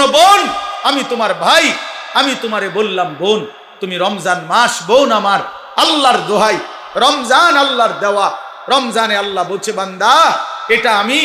শোনো বোন, আমি তোমার ভাই, আমি তোমারে বললাম বোন, তুমি রমজান মাস বোন আমার, আল্লাহর দোহাই, রমজান আল্লাহর দেওয়া। রমজানে আল্লাহ বলছে বান্দা এটা আমি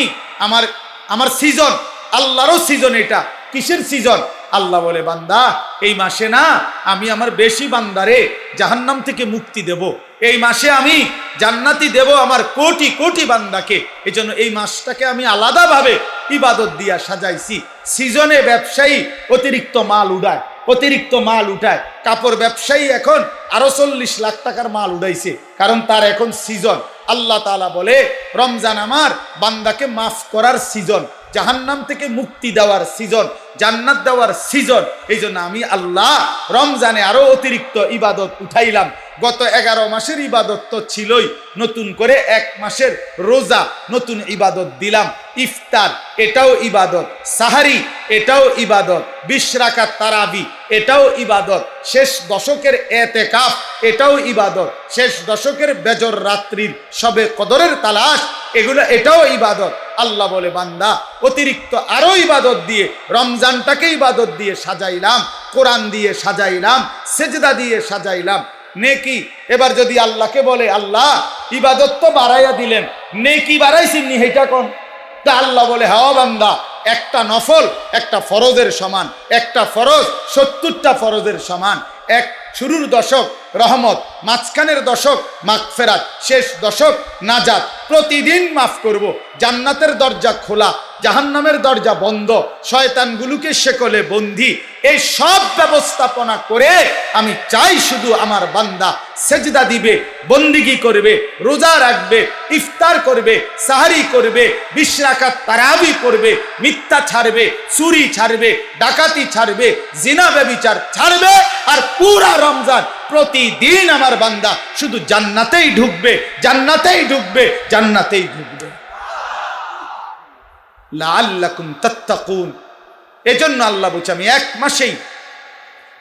আমার সিজন, আল্লাহরও সিজন। এটা কিসের সিজন? আল্লাহ বলে বান্দা এই মাসে না আমি আমার বেশি বান্দারে জাহান্নাম থেকে মুক্তি দেব, এই মাসে আমি জান্নাতি দেব আমার কোটি কোটি বান্দাকে। এই জন্য এই মাসটাকে আমি আলাদাভাবে ইবাদত দিয়া সাজাইছি। সিজনে ব্যবসায়ী অতিরিক্ত মাল উঠায়। কাপড় ব্যবসায়ী এখন আরো 40 লাখ টাকার মাল উঠাইছে, কারণ তার এখন সিজন। আল্লাহ তাআলা বলে রমজান আমার বান্দাকে মাফ করার সিজন, জাহান্নাম থেকে মুক্তি দেওয়ার সিজন, জান্নাত দেওয়ার সিজন। এই জন্য আমি আল্লাহ রমজানে আরো অতিরিক্ত ইবাদত উঠাইলাম। গত 11 মাসের ইবাদত তো ছিলই, নতুন করে 1 মাসের রোজা নতুন ইবাদত দিলাম। ইফতার এটাও ইবাদত, সাহারি এটাও ইবাদত, 20 রাকাত তারাবি এটাও ইবাদত, শেষ দশকের এতেকাফ এটাও ইবাদত, শেষ দশকের বেজর রাত্রির সবে কদরের তালাশ এটাও ইবাদত। আল্লাহ বলে বান্দা অতিরিক্ত আরো ইবাদত দিয়ে রমজানটাকে ইবাদত দিয়ে সাজাইলাম, কোরআন দিয়ে সাজাইলাম, সেজদা দিয়ে সাজাইলাম। নেকি এবার যদি আল্লাহকে বলে আল্লাহ ইবাদত তো বাড়াইয়া দিলেন, নেকি বাড়াইছেন এটা কোন? তা আল্লাহ বলে হ্যাঁ বান্দা, একটা নফল একটা ফরজের সমান, একটা ফরজ 70টা ফরজের সমান। এক শুরুর দশক রহমত, মাঝখানের দশক মাগফিরাত, শেষ দশক নাজাত। প্রতিদিন মাফ করব, জান্নাতের দরজা খোলা, জাহান্নামের দরজা বন্ধ, শয়তানগুলোকে শেকলে বন্দী। এই সব ব্যবস্থাপনা করে আমি চাই শুধু আমার বান্দা সেজদা দিবে, বন্দিগি করবে, রোজা রাখবে, ইফতার করবে, সাহারি করবে, 20 রাকাত তারাবি করবে, মিথ্যা ছাড়বে, চুরি ছাড়বে, ডাকাতি ছাড়বে, জিনা ব্যভিচার ছাড়বে। আর পুরা রমজান প্রতিদিন আমার বান্দা শুধু জান্নাতেই ঢুকবে, জান্নাতেই ঢুকবে, জান্নাতেই ঢুকবে। লাআল্লাকুম তাত্তাকুন। এজন্য আল্লাহ বলছে আমি 1 মাসেই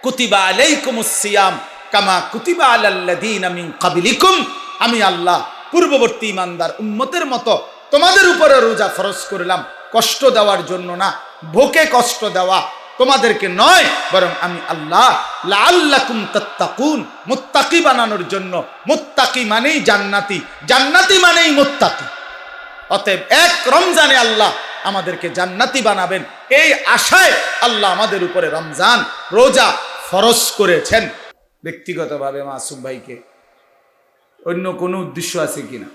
কুতিবা আলাইকুমুস সিয়াম কামা কুতিবা আলাল্লাযীনা মিন ক্বাবলিকুম, আমি আল্লাহ পূর্ববর্তী ইমানদার উম্মতের মতো তোমাদের উপরে রোজা ফরজ করলাম, কষ্ট দেওয়ার জন্য না, ভোকে কষ্ট দেওয়া তোমাদেরকে নয়, বরং আমি আল্লাহ লাআল্লাকুম তাত্তাকুন, মুত্তাকি বানানোর জন্য। মুত্তাকি মানেই জান্নাতি, জান্নাতি মানেই মুত্তাকি। অতএব 1 রমজানে আল্লাহ আমাদেরকে জান্নাতি বানাবেন, এই আশায় আল্লাহ আমাদের উপরে রমজান রোজা ফরজ করেছেন। ব্যক্তিগতভাবে মাসুম ভাইকে অন্য কোনো উদ্দেশ্য আছে কিনা?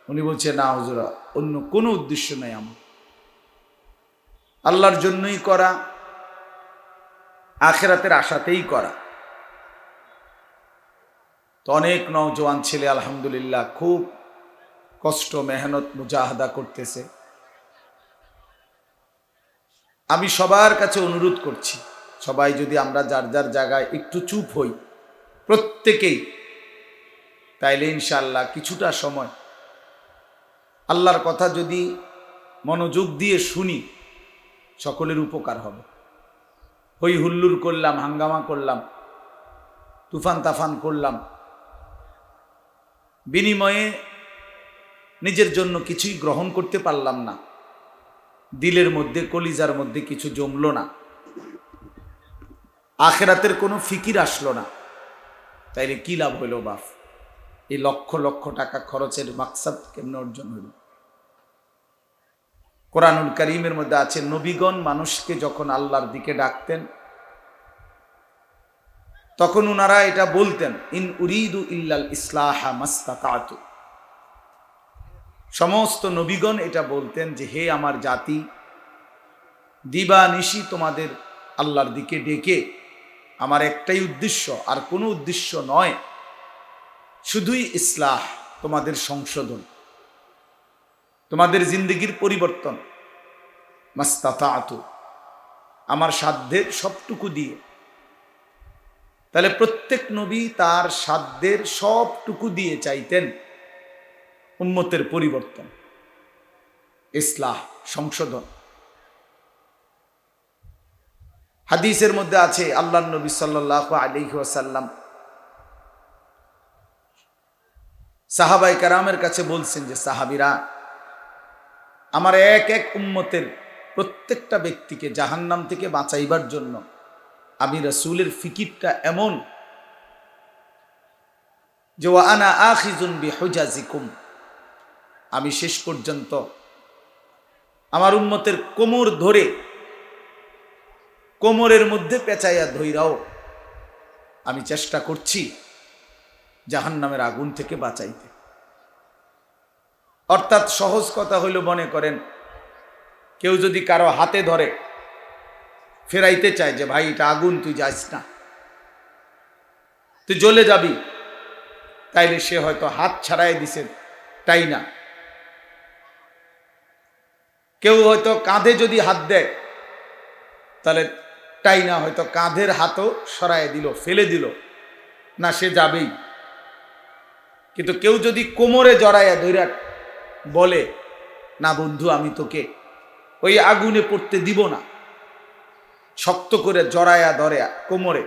উনি বলছে না হুজুর, অন্য কোনো উদ্দেশ্য নাই, আমার আল্লাহর জন্যই করা, আখিরাতের আশাতেই করা। তো অনেক নওজোয়ান ছেলে আলহামদুলিল্লাহ খুব কষ্ট মেহনত মুজাহাদা করতেছে। আমি সবার কাছে অনুরোধ করছি, সবাই যদি আমরা যার যার জায়গায় একটু চুপ হই প্রত্যেকেই, তাইলে ইনশাআল্লাহ কিছুটা সময় আল্লাহর কথা যদি মনোযোগ দিয়ে শুনি সকলের উপকার হবে। হই হুল্লুর করলাম, হাঙ্গামা করলাম, তুফান তাফান করলাম, বিনিময়ে নিজের জন্য কিছুই গ্রহণ করতে পারলাম না, দিলের মধ্যে কলিজার মধ্যে কিছু জমলো না, আখিরাতের কোনো ফিকির আসলো না, তাইলে কি লাভ হইল বাপ? এই লক্ষ লক্ষ টাকা খরচের মাকসাদ কেমনে অর্জন হইল? কোরআনুল কারীমের মধ্যে আছে নবীগণ মানুষকে যখন আল্লাহর দিকে ডাকতেন তখন ওনারা এটা বলতেন, ইন উরিদু ইল্লাল ইসলাহা মাস্তাতাতু। সমস্ত নবীগণ এটা বলতেন যে হে আমার জাতি, দিবা নিশি তোমাদের আল্লাহর দিকে ডেকে আমার একটাই উদ্দেশ্য, আর কোনো উদ্দেশ্য নয়, শুধুই ইসলাহ, তোমাদের সংশোধন, তোমাদের জিন্দেগির পরিবর্তন, মাস্তাতাতু, আমার সাধ্যের সবটুকু দিয়ে। তাহলে প্রত্যেক নবী তার সাধ্যের সবটুকু দিয়ে চাইতেন উম্মতের পরিবর্তন, ইসলাহ, সংশোধন। হাদিসের মধ্যে আছে আল্লাহর নবী সাল্লাল্লাহু আলাইহি ওয়াসাল্লাম সাহাবায়ে কেরামের কাছে বলছেন যে সাহাবীরা, আমার এক এক উম্মতের প্রত্যেকটা ব্যক্তিকে জাহান্নাম থেকে বাঁচাইবার জন্য আমি রাসূলের ফিকিরটা এমন যে ওয়া আনা আখিযুন বিহুজাজিকুম, আমি শেষ পর্যন্ত আমার উম্মতের কোমর ধরে কোমরের মধ্যে পেঁচাইয়া ধইরাও আমি চেষ্টা করছি জাহান্নামের আগুন থেকে বাঁচাইতে। অর্থাৎ সহজ কথা হইল, মনে করেন কেউ যদি কারো হাতে ধরে ফেরাইতে চায় যে ভাই এটা আগুন, তুই যাস না, তুই জ্বলে যাবি, তাইলে সে হয়তো হাত ছাড়াই দিছে, তাই না। কেউ হয়তো কাঁধে যদি হাত দেয় তাহলে তাই না, হয়তো কাঁধের হাতও সরায় দিল, ফেলে দিল, না সে যাবেই। কিন্তু কেউ যদি কোমরে জড়াইয়া ধইরা বলে না বন্ধু আমি তোকে ওই আগুনে পড়তে দিব না, শক্ত করে জড়াইয়া ধরে কোমরে,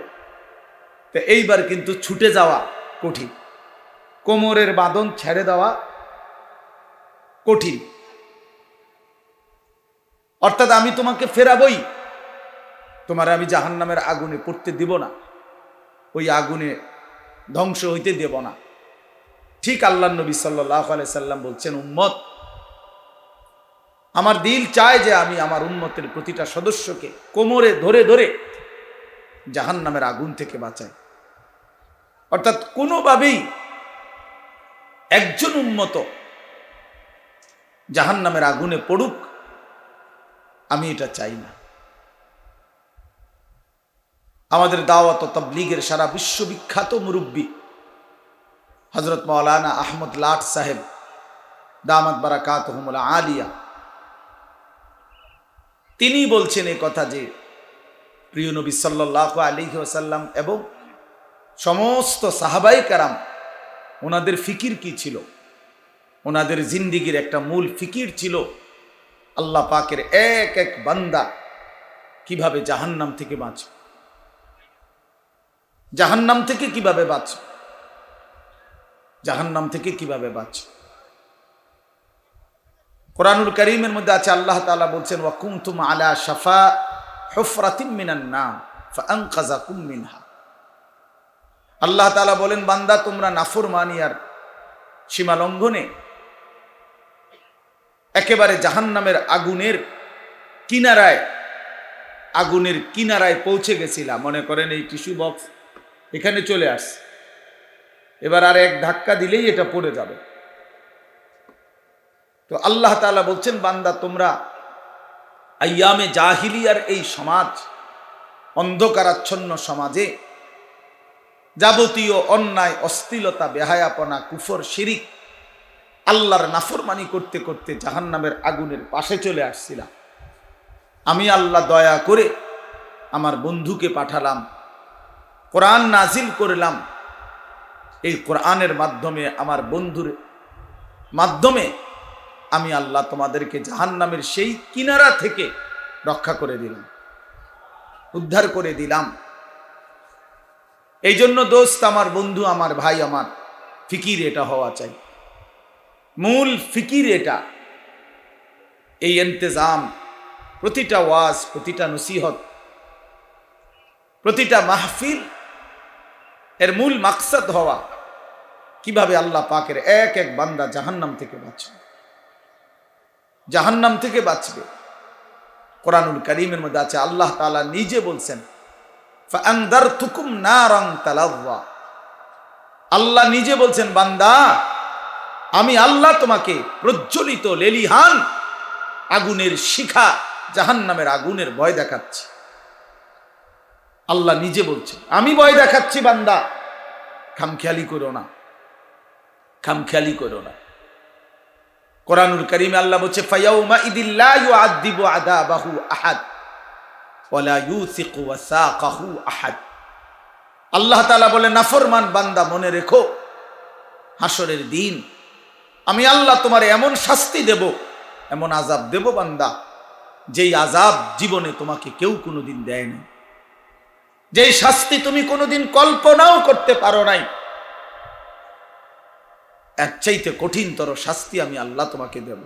তো এইবার কিন্তু ছুটে যাওয়া কঠিন, কোমরের বাঁধন ছেড়ে দেওয়া কঠিন। অর্থাৎ আমি তোমাকে ফেরাবই, তোমার আমি জাহান্নামের আগুনে পড়তে দিব না, ওই আগুনে ধ্বংস হইতে দেব না। ঠিক আল্লাহর নবী সাল্লাল্লাহু আলাইহি সাল্লাম বলছেন, উম্মত, আমার দিল চায় যে আমি আমার উম্মতের প্রতিটা সদস্যকে কোমরে ধরে ধরে জাহান্নামের আগুন থেকে বাঁচাই। অর্থাৎ কোনোভাবেই একজন উম্মত জাহান্নামের আগুনে পড়ুক, আমি এটা চাই না। আমাদের দাওয়াত ও তাবলীগের সারা বিশ্ববিখ্যাত মুরব্বী হযরত মাওলানা আহমদ লাট সাহেব দামাত বারাকাতুহুমুল আলিয়া, তিনি বলছেন এই কথা যে প্রিয় নবী সাল্লাল্লাহু আলাইহি ওয়াসাল্লাম এবং সমস্ত সাহাবায়ে কেরাম ওনাদের ফিকির কি ছিল, ওনাদের জিন্দেগীর একটা মূল ফিকির ছিল আল্লাহ পাকের এক এক বান্দা কিভাবে জাহান্নাম থেকে বাঁচে, জাহান্নাম থেকে কিভাবে বাঁচে, জাহান্নাম থেকে কিভাবে বাঁচে। কোরআনুল কারীমের মধ্যে আছে, আল্লাহ তাআলা বলছেন ওয়া কুনতুম আলা শাফা হুফরাতিম মিনান নার ফাআনকাযাকুম মিনহা। আল্লাহ তাআলা বলেন, বান্দা তোমরা নাফরমানি আর সীমা লঙ্ঘনে একেবারে জাহান্নামের আগুনের কিনারায় পৌঁছে গেছিলাম। মনে করেন এই টিস্যু বক্স এখানে চলে আসছে, এবার আর এক ধাক্কা দিলেই এটা পড়ে যাবে। তো আল্লাহ তাআলা বলছেন, বান্দা তোমরা আইয়ামে জাহিলিয়ার এই সমাজ, অন্ধকারাচ্ছন্ন সমাজে যাবতীয় অন্যায়, অশ্লীলতা, বেহায়াপনা, কুফর, শিরিক, আল্লাহর নাফরমানি করতে করতে জাহান্নামের আগুনের পাশে চলে আসছিলাম। আমি আল্লাহ দয়া করে আমার বন্ধুকে পাঠালাম, কোরআন নাজিল করলাম, এই কোরআনের মাধ্যমে, আমার বন্ধুর মাধ্যমে আমি আল্লাহ তোমাদেরকে জাহান্নামের সেই কিনারা থেকে রক্ষা করে দিলাম, উদ্ধার করে দিলাম। এই জন্য দোস্ত, আমার বন্ধু, আমার ভাই, আমার ফিকির এটা হওয়া চাই, মূল ফিকির এটা। এই ইন্তেজাম, প্রতিটা ওয়াজ, প্রতিটা নসিহত, প্রতিটা মাহফিল এর মূল মাকসাদ হওয়া কিভাবে আল্লাহ পাকের এক এক বান্দা জাহান্নাম থেকে বাঁচবে, জাহান্নাম থেকে বাঁচবে। কোরআনুল কারীমের মধ্যে আছে, আল্লাহ তাআলা নিজে বলছেন ফাআনদারতুকুম নারান তালাযা। আল্লাহ নিজে বলছেন, বান্দা আমি আল্লাহ তোমাকে প্রজ্বলিত লেলিহান আগুনের শিখা, জাহান্নামের আগুনের ভয় দেখাচ্ছি। আল্লাহ নিজে বলছেন, আমি ভয় দেখাচ্ছি বান্দা, খামখেয়ালি করো না, খামখেয়ালি করো না। কোরআনুল কারীমে আল্লাহ বলছে, ফায়াউমা ইদিল লা ইউআযিবু আযাবাহু আহাদ ওয়া লা ইউসিকু ওয়াসাকাহু আহাদ। আল্লাহ তাআলা বলে, নাফরমান বান্দা মনে রেখো, হাসরের দিন আমি আল্লাহ তোমার এমন শাস্তি দেব, এমন আযাব দেব বান্দা, যেই আযাব জীবনে তোমাকে কেউ কোনোদিন দেয়নি, যেই শাস্তি তুমি কোনোদিন কল্পনাও করতে পারো নাই, এর চাইতে কঠিনতর শাস্তি আমি আল্লাহ তোমাকে দেব।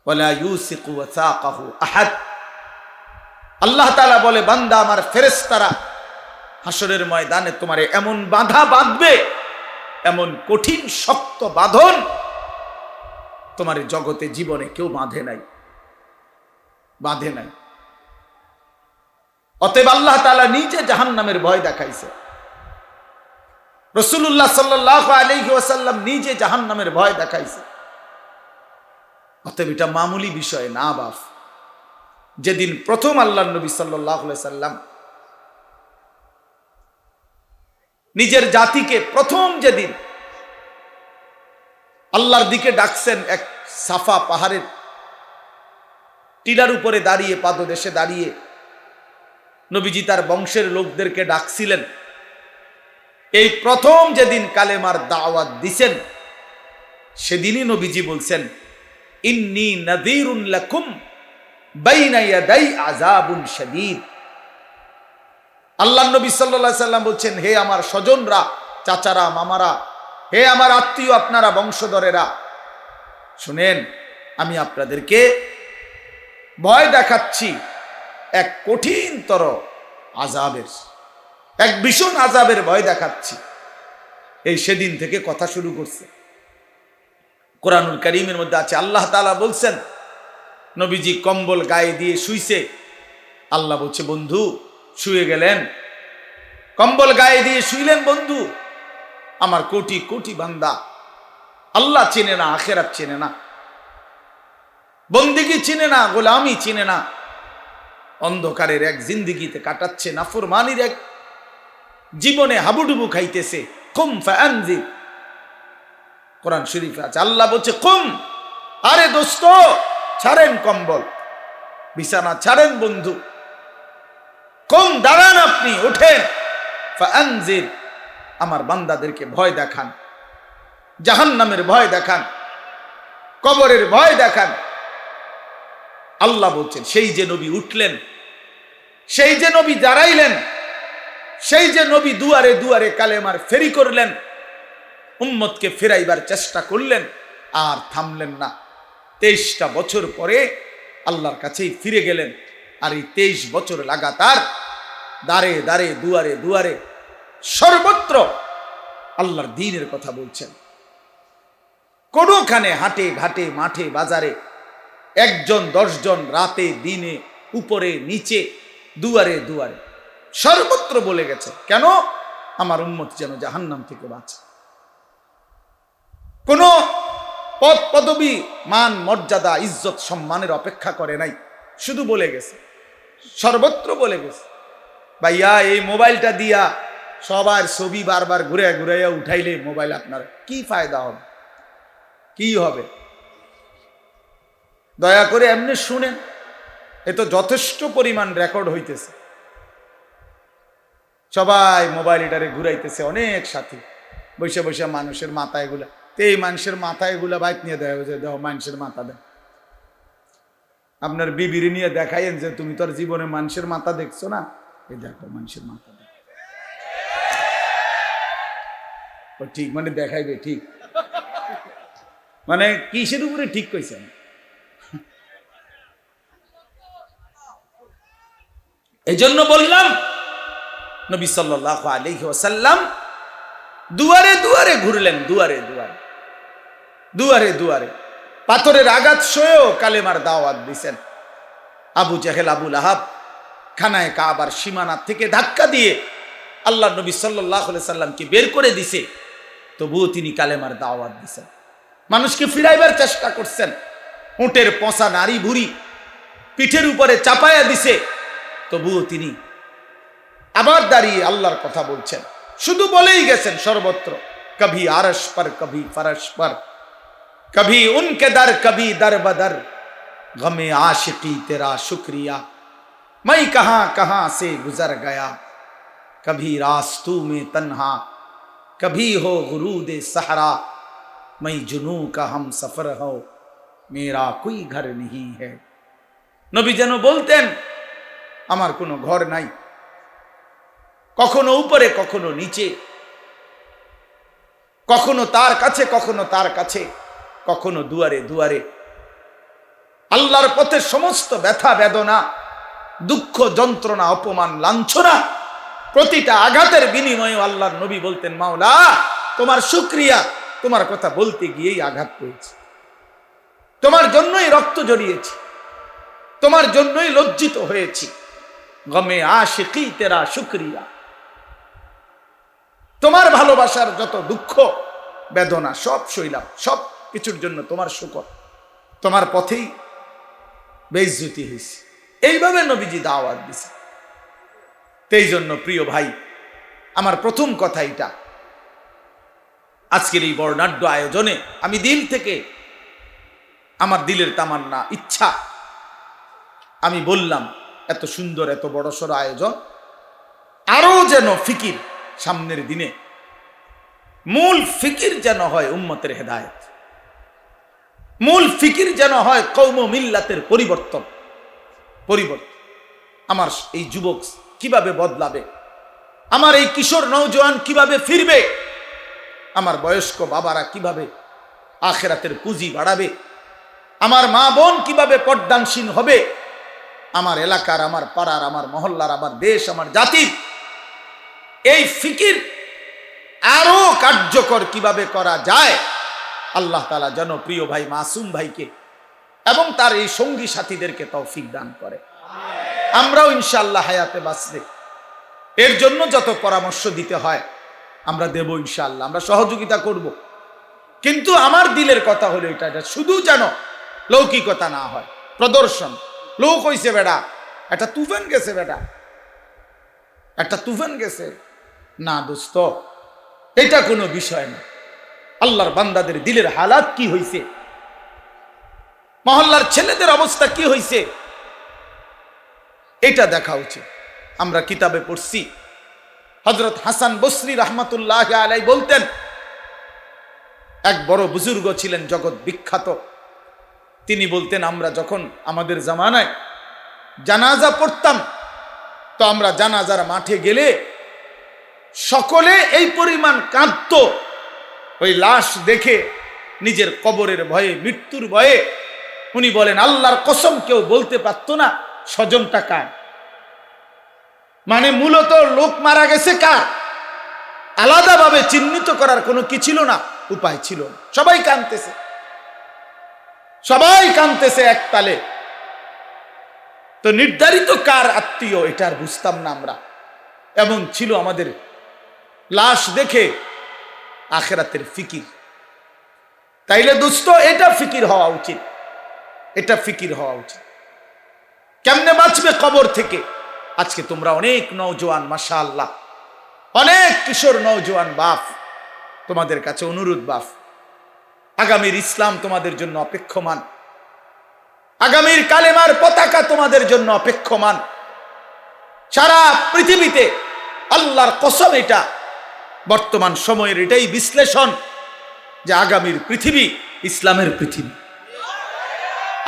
ওয়ালা ইউসিকু ওয়াসাকাহু আহাদ। আল্লাহ তাআলা বলে, বান্দা আমার ফেরেশতারা হাসরের ময়দানে তোমারে এমন বাধা বাঁধবে, এমন কঠিন শক্ত বাঁধন তোমার জগতে জীবনে কেউ বাঁধে নাই। অতএব আল্লাহ তাআলা নিজে জাহান্নামের ভয় দেখাইছে। রাসূলুল্লাহ সাল্লাল্লাহু আলাইহি ওয়াসাল্লাম নিজে জাহান্নামের ভয় দেখাইছে। অতএব এটা মামুলি বিষয় না বাপ। যেদিন প্রথম আল্লাহর নবী সাল্লাল্লাহু আলাইহি সাল্লাম নিজের জাতিকে প্রথম যেদিন আল্লাহর দিকে ডাকছেন, এক সাফা পাহাড়ের টিলার উপরে দাঁড়িয়ে, পাদদেশে দাঁড়িয়ে নবীজি তার বংশের লোকদেরকে ডাকছিলেন। এই প্রথম যেদিন কালেমার দাওয়াত দিছেন, সেদিনই নবীজি বলছেন, ইন্নী নাযীরুন লাকুম বাইনা ইয়াদাই আযাবুন শাদীদ। আল্লাহর নবী সাল্লাল্লাহু আলাইহি সাল্লাম বলছেন, হে আমার স্বজনরা, চাচারা, মামারা, হে আমার আত্মীয়, আপনারা বংশধরেরা, শুনেন, আমি আপনাদেরকে ভয় দেখাচ্ছি এক কঠিনতর আযাবের, এক ভীষণ আযাবের ভয় দেখাচ্ছি। এই সেদিন থেকে কথা শুরু করছে। কোরআনুল কারীমের মধ্যে আছে, আল্লাহ তাআলা বলছেন, নবীজি কম্বল গায়ে দিয়ে শুইছে। আল্লাহ বলছে, বন্ধু শুয়ে গেলেন, কম্বল গায়ে দিয়ে শুইলেন বন্ধু। আমার কোটি কোটি বান্দা আল্লাহ চেনে না, আখিরাত চেনে না, বন্দেগী চিনে না, গোলামি চিনে না, অন্ধকারের এক জিন্দেগিতে কাটাচ্ছে, নাফরমানির এক জীবনে হাবুডুবু খাইতেছে। কুম ফাআনজির, কোরআন শরীফে আছে, আল্লাহ বলছে কুম, আরে দোস্ত ছাড়েন কম্বল, বিছানা ছাড়েন বন্ধু, কুম দাঁড়ান, আপনি ওঠেন, ফাআনজির, আমার বান্দাদেরকে ভয় দেখান, জাহান্নামের ভয় দেখান, কবরের ভয় দেখান। আল্লাহ বলছেন, সেই যে নবী উঠলেন, সেই যে নবী দাঁড়াইলেন, সেই যে নবী দুয়ারে দুয়ারে কালেমার ফেরি করলেন, উম্মতকে ফেরাইবার চেষ্টা করলেন, আর থামলেন না। 23টা বছর পরে আল্লাহর কাছেই ফিরে গেলেন। আর এই 23 বছর লাগাতার দাঁড়ে দাঁড়ে, দুয়ারে দুয়ারে, সর্বত্র আল্লাহর দ্বীনের কথা বলছেন। কোনোখানে হাটে ঘাটে, মাঠে বাজারে, 1 জন 10 জন, রাতে দিনে, উপরে নিচে, দুয়ারে দুয়ারে, সর্বত্র বলে গেছে, কেন? আমার উম্মত যেন জাহান্নাম থেকে বাঁচে। কোন পদ পদবী, মান মর্যাদা, ইজ্জত সম্মানের অপেক্ষা করে নাই, শুধু বলে গেছে, সর্বত্র বলে গেছে। ভাইয়া, এই মোবাইলটা দিয়া সবার ছবি বারবার ঘুরে ঘুরে উঠাইলে মোবাইল আপনার কি ফায়দা হবে, কি হবে? দয়া করে এমনি শুনেন, এ তো যথেষ্ট পরিমাণ রেকর্ড হইতেছে, সবাই মোবাইল এটারে ঘুরাইতেছে, অনেক সাথী বসে বসে মানুষের মাথায় গুলা, এই মানুষের মাথায় গুলা বাইক নিয়ে দেয়, যে দেও মানুষের মাথা দেয়। আপনার বিবির নিয়ে দেখাইন যে তুমি তোর জীবনে মানুষের মাথা দেখছো না, এই দেখো মানুষের মাথা দেখ, ঠিক মানে দেখাইবে, ঠিক মানে কিসের উপরে ঠিক কইছেন? এই জন্য বললাম, নবী সাল্লাল্লাহু আলাইহি ওয়াসাল্লাম দুয়ারে দুয়ারে ঘুরলেন, দুয়ারে দুয়ারে, দুয়ারে দুয়ারে, পাথরের আঘাত সয়েও কালেমার দাওয়াত দিছেন। আবু জাহেল, আবু লাহাব খানায় কাবার সীমানা থেকে ধাক্কা দিয়ে আল্লাহ নবী সাল্লাল্লাহু আলাইহি সাল্লামকে বের করে দিছে, তবুও তিনি কালেমার দাওয়াত দিছেন, মানুষকে ফিরাইবার চেষ্টা করছেন। উটের পচা নারী ভুড়ি পিঠের উপরে চাপায়া দিছে, তবুও তিনি আবার দাঁড়িয়ে আল্লাহর কথা বলছেন, শুধু বলেই গেছেন সর্বত্র, কভি আরশ পর, কভি ফরশ পর, কভি উনকে দর, কভি দর বদর, গমে आशिकी तेरा शुक्रिया, मैं कहां कहां से गुजर गया, कभी रास्तों में तन्हा, कभी हो गुरूद सहरा, मैं जुनू का हम सफर हो, मेरा कोई घर नहीं है। নবী যেন বলতেন, আমার কোনো ঘর নাই, কখনো উপরে কখনো নিচে, কখনো তার কাছে কখনো তার কাছে, কখনো দুয়ারে দুয়ারে, আল্লাহর পথে সমস্ত ব্যথা বেদনা, দুঃখ যন্ত্রণা, অপমান লাঞ্ছনা, প্রতিটা আঘাতের বিনিময়ে আল্লাহর নবী বলতেন, মাওলা তোমার শুকরিয়া, তোমার কথা বলতে গিয়েই আঘাত পেয়েছি, তোমার জন্যই রক্ত জড়িয়েছি, তোমার জন্যই লজ্জিত হয়েছি, গমে আশিকি তেরা শুকরিয়া। তোমার ভালোবাসার যত দুঃখ বেদনা সব সইলাম, সব কিছুর জন্য তোমার শুকর, তোমার পথেই বেইজ্জতি হয়েছে। এইভাবে নবীজি দাওয়াত দিছে। এই জন্য প্রিয় ভাই, আমার প্রথম কথা এটা, আজকের এই বর্ণাঢ্য আয়োজনে আমি দিল থেকে, আমার দিলের তামান্না ইচ্ছা, আমি বললাম এত সুন্দর এত বড়সড় আয়োজন, আরো যেন ফিকির সামনের দিনে, মূল ফিকির যেন হয় উম্মতের হেদায়েত, মূল ফিকির যেন হয় কওম মিল্লাতের পরিবর্তন। আমার এই যুবক কিভাবে বদলাবে, আমার এই কিশোর নওজোয়ান কিভাবে ফিরবে, আমার বয়স্ক বাবারা কিভাবে আখিরাতের পুঁজি বাড়াবে, আমার মা বোন কিভাবে পর্দানসীন হবে, আমার এলাকার, আমার পাড়ার, আমার মহল্লার, আমার দেশ, আমার জাতির এই ফিকির আরো কার্যকর কিভাবে করা যায়, আল্লাহ তাআলা যেন প্রিয় ভাই মাসুম ভাইকে এবং তার এই সঙ্গী সাথীদেরকে তৌফিক দান করে। আমরাও ইনশাআল্লাহ হায়াতে বাঁচলে এর জন্য যত পরামর্শ দিতে হয় আমরা দেব ইনশাআল্লাহ, আমরা সহযোগিতা করব। কিন্তু আমার দিলের কথা হলো এটা শুধু যেন লৌকিকতা না হয়, প্রদর্শন। লোক হইছে বেটা, একটা তুফান গেছে, বেটা একটা তুফান গেছে, না দোস্ত, এটা কোনো বিষয় না। আল্লাহর বান্দাদের দিলের হালাত কি হইছে, মহল্লার ছেলেদের অবস্থা কি হইছে, এটা দেখা উচিত। আমরা কিতাবে পড়ছি, হযরত হাসান বসরি রাহমাতুল্লাহ আলাইহি বলতেন, এক বড় বুজুর্গ ছিলেন জগৎ বিখ্যাত, তিনি বলতেন, আমরা যখন আমাদের জামানায় জানাজা পড়তাম, তো আমরা জানাজার মাঠে গেলে সকলে এই পরিমাণ কাঁদত, ওই লাশ দেখে নিজের কবরের ভয়ে, মৃত্যুর ভয়ে। উনি বলেন, আল্লাহর কসম কেউ বলতে পারত না স্বজনটা কার, মানে মূলত লোক মারা গেছে কার, আলাদাভাবে চিহ্নিত করার কোনো কি ছিল না, উপায় ছিল না। সবাই কাঁদতেছে, সবাই কাঁদতেছে এক তালে। তো নির্ধারিত কার আত্মীয় এটা আর বুঝতাম না আমরা। এমন ছিল আমাদের লাশ দেখে আখিরাতের ফিকির। তাইলে দোস্ত, এটা ফিকির হওয়া উচিত, এটা ফিকির হওয়া উচিত। কেমনে বাঁচবে কবর থেকে? আজকে তোমরা অনেক নওজোয়ান, মাশাআল্লাহ, অনেক কিশোর নওজোয়ান বাপ, তোমাদের কাছে অনুরোধ বাপ, আগামীর ইসলাম তোমাদের জন্য অপেক্ষমান, আগামীর কালেমার পতাকা তোমাদের জন্য অপেক্ষমান। সারা পৃথিবীতে আল্লাহর কসম, এটা বর্তমান সময়ের এটাই বিশ্লেষণ যে আগামীর পৃথিবী ইসলামের পৃথিবী,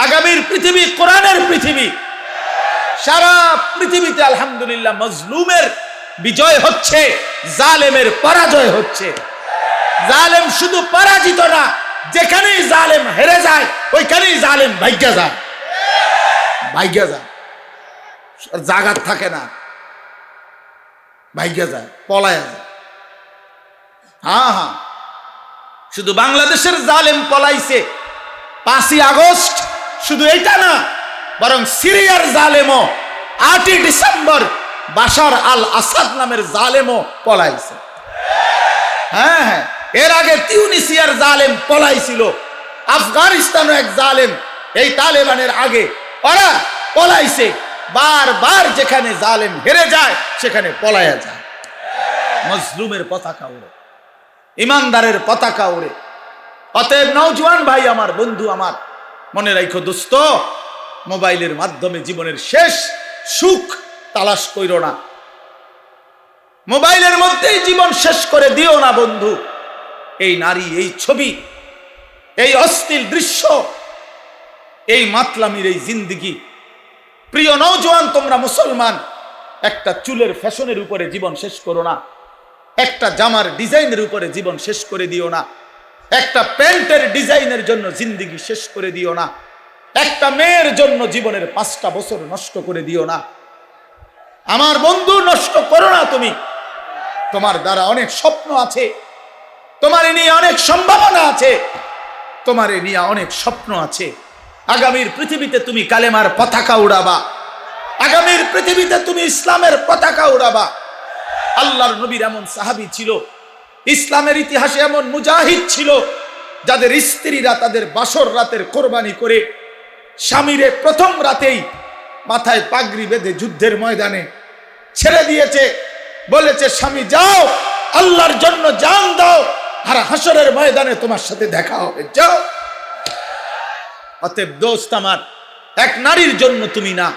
আগামীর পৃথিবী কোরআনের পৃথিবী। সারা পৃথিবীতে আলহামদুলিল্লাহ মজলুমের বিজয় হচ্ছে, জালেমের পরাজয় হচ্ছে। জালেম শুধু পরাজিত না, যেখানেই জালেম হেরে যায় ওইখানেই জালেম ভাগ্যা যায়, ভাগ্যা যায়, জাগাত থাকে না, ভাগ্যা যায়, পলায়া যায়। হ্যাঁ হ্যাঁ, শুধু বাংলাদেশের জালেম পলাইছে 5ই আগস্ট, শুধু এটা না, বরং সিরিয়ার জালেমও 8ই ডিসেম্বর বাশার আল আসাদ নামের জালেমও পলাইছে। হ্যাঁ হ্যাঁ, এর আগে তিউনিসিয়ার জালেম পলাইছিল, আফগানিস্তানও এক জালেম এই তালেবানের আগে ওরা পলাইছে। বারবার যেখানে জালেম হেরে যায় সেখানে পলায়া যায়। মজলুমের পতাকা ওড়ে, ইমানদারের পতাকা ওড়ে। অতএব নওজোয়ান ভাই আমার, বন্ধু আমার, মনে রাখো দোস্ত, মোবাইলের মাধ্যমে জীবনের শেষ সুখ তালাশ কইরো না, মোবাইলের মধ্যেই জীবন শেষ করে দিও না বন্ধু। এই নারী, এই ছবি, এই অশ্লীল দৃশ্য, এই মাতলামির এই জিন্দেগি। প্রিয় নওজোয়ান, তোমরা মুসলমান, একটা চুলের ফ্যাশনের উপরে জীবন শেষ করো না, একটা জামার ডিজাইনের উপরে জীবন শেষ করে দিও না, একটা প্যান্টের ডিজাইনের জন্য জিন্দেগি শেষ করে দিও না, একটা মেয়ের জন্য জীবনের 5টা বছর নষ্ট করে দিও না। আমার বন্ধু, নষ্ট করো না তুমি। তোমার দ্বারা অনেক স্বপ্ন আছে, তোমার নিয়ে অনেক সম্ভাবনা আছে, তোমার নিয়ে অনেক স্বপ্ন আছে। আগামীর পৃথিবীতে তুমি কালেমার পতাকা উড়াবা, আগামীর পৃথিবীতে তুমি ইসলামের পতাকা উড়াবা। আল্লাহর নবীর এমন সাহাবী ছিল, ইসলামের ইতিহাসে এমন মুজাহিদ ছিল, যাদের স্ত্রীরা তাদের বাসর রাতের কোরবানি করে স্বামীরে প্রথম রাতেই মাথায় পাগড়ি বেঁধে যুদ্ধের ময়দানে ছেড়ে দিয়েছে। বলেছে, স্বামী যাও, আল্লাহর জন্য জান দাও, আর হাসরের ময়দানে তোমার সাথে দেখা হবে, যাও। অতএব দোস্ত আমার, এক নারীর জন্য তুমি না,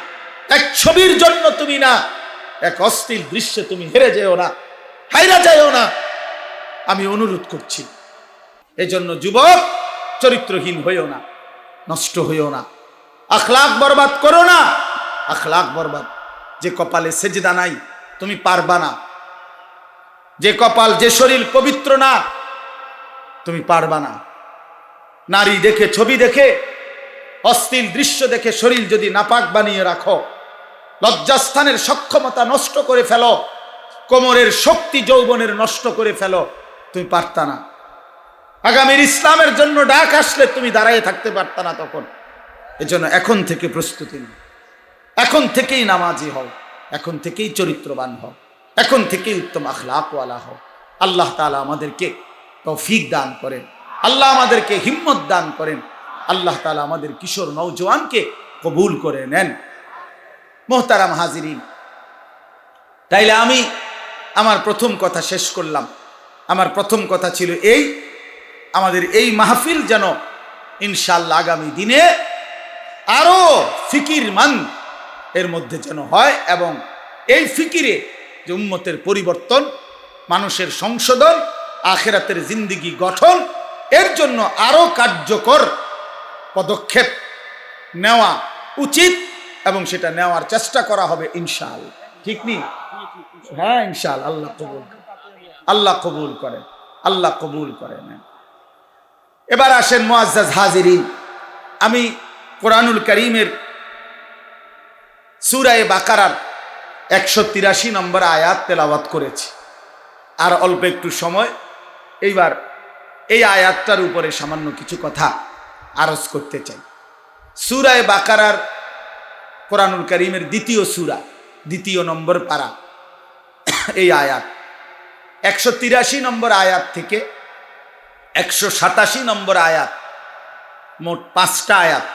এক ছবির জন্য তুমি না, এক অশ্লীল দৃশ্যে তুমি হেরে যেও না, হাইরা যাও না, আমি অনুরোধ করছি। এজন্য যুবক, চরিত্রহীন হইও না, নষ্ট হইও না, আখলাক বরবাদ করো না। আখলাক বরবাদ, যে কপালে সেজদা নাই তুমি পারবা না, যে কপাল, যে শরীর পবিত্র না তুমি পারবা না। নারী দেখে, ছবি দেখে, অশ্লীল দৃশ্য দেখে শরীর যদি নাপাক বানিয়ে রাখো, লজ্জাস্থানের সক্ষমতা নষ্ট করে ফেলো, কোমরের শক্তি যৌবনের নষ্ট করে ফেলো, তুমি পারতা না। আগামীর ইসলামের জন্য ডাক আসলে তুমি দাঁড়ায় থাকতে পারতা না তখন। এজন্য এখন থেকে প্রস্তুতি নাও, এখন থেকেই নামাজি হও, এখন থেকেই চরিত্রবান হও, এখন থেকেই উত্তম আখলাকওয়ালা হও। আল্লাহ তাআলা আমাদেরকে তৌফিক দান করেন, আল্লাহ আমাদেরকে হিম্মত দান করেন, আল্লাহ তাআলা আমাদের কিশোর নওজোয়ানকে কবুল করে নেন। মোহতারাম হাজিরিন, তাইলে আমি আমার প্রথম কথা শেষ করলাম। আমার প্রথম কথা ছিল এই, আমাদের এই মাহফিল যেন ইনশাআল্লাহ আগামী দিনে আরো ফিকিরমান এর মধ্যে যেন হয়, এবং এই ফিকিরে যে উম্মতের পরিবর্তন, মানুষের সংশোধন, আখিরাতের জিন্দেগি গঠন, এর জন্য আরো কার্যকর পদক্ষেপ নেওয়া উচিত, এবং সেটা নেওয়ার চেষ্টা করা হবে ইনশাআল্লাহ। ঠিক নেই? হ্যাঁ, ইনশাআল্লাহ। আল্লাহ কবুল করেন, আল্লাহ কবুল করেন, আল্লাহ কবুল করেন। এবার আসেন মুআজ্জাজ হাজিরিন, আমি কোরআনুল কারীমের সূরা বাকারার 183 নম্বর আয়াত তেলাওয়াত করেছি। আর অল্প একটু সময়, এইবার এই আয়াতটার উপরে সামান্য কিছু কথা আরজ করতে চাই। সূরা বাকারার কোরআনুল কারীমের দ্বিতীয় সূরা, 2 নম্বর পারা, এই আয়াত 183 নম্বর আয়াত থেকে 187 নম্বর আয়াত, মোট 5টা আয়াত।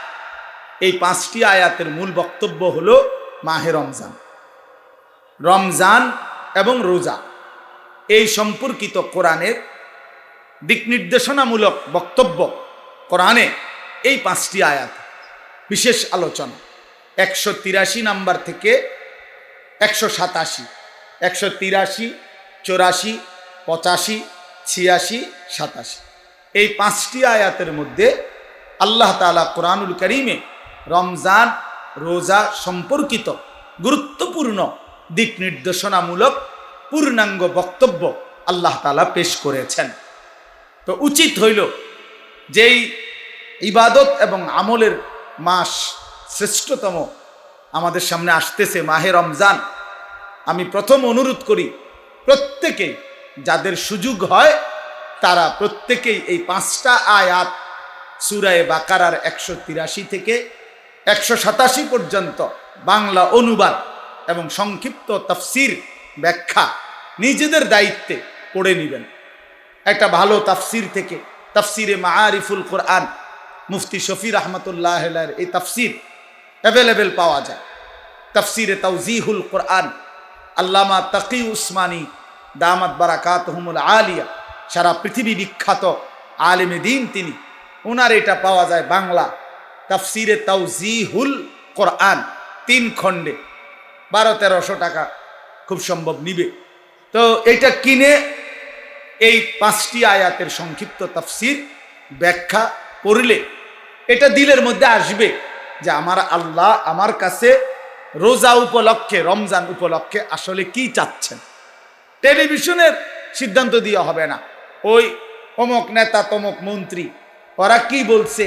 এই 5টি আয়াতের মূল বক্তব্য হলো মাহে রমজান, রমজান এবং রোজা, এই সম্পর্কিত কোরআনের দিক নির্দেশনামূলক বক্তব্য। কোরআনে এই 5টি আয়াত বিশেষ আলোচনা, 183 নাম্বার থেকে 187, 183, 84, 85, 86, 87, এই 5টি আয়াতের মধ্যে আল্লাহ তাআলা কোরআনুল কারীমে রমজান রোজা সম্পর্কিত গুরুত্বপূর্ণ দিক নির্দেশনামূলক পূর্ণাঙ্গ বক্তব্য আল্লাহ তাআলা পেশ করেছেন। তো উচিত হইল যেই ইবাদত এবং আমলের মাস শ্রেষ্ঠতম আমাদের সামনে আসতেছে মাহে রমজান, আমি প্রথম অনুরোধ করি প্রত্যেকেই, যাদের সুযোগ হয় তারা প্রত্যেকেই এই 5টা আয়াত সূরা বাকারার 183 থেকে 187 পর্যন্ত বাংলা অনুবাদ এবং সংক্ষিপ্ত তাফসির ব্যাখ্যা নিজেদের দায়িত্বে পড়ে নেবেন। একটা ভালো তাফসির থেকে, তাফসিরে মাআরিফুল কোরআন, মুফতি শফি রহমতুল্লাহ আলাইহির এই তাফসির অ্যাভেলেবেল পাওয়া যায়। তাফসিরে তাওজিহুল কোরআন, আল্লামা তাকি উসমানী দামাত বারাকাতুহুমুল আলিয়া, সারা পৃথিবী বিখ্যাত আলেমে দ্বীন তিনি, ওনার এটা পাওয়া যায় বাংলা। তাফসিরে তাওজিহুল কোরআন 3 খণ্ডে 1200-1300 টাকা খুব সম্ভব নিবে। তো এটা কিনে এই 5টি আয়াতের সংক্ষিপ্ত তাফসির ব্যাখ্যা পড়লে এটা দিলের মধ্যে আসবে যে আমার আল্লাহ আমার কাছে রোজা উপলক্ষে, রমজান উপলক্ষে আসলে কি চাচ্ছেন। টেলিভিশনের সিদ্ধান্ত দেওয়া হবে না, ওই অমুক নেতা তমুক মন্ত্রী ওরা কি বলছে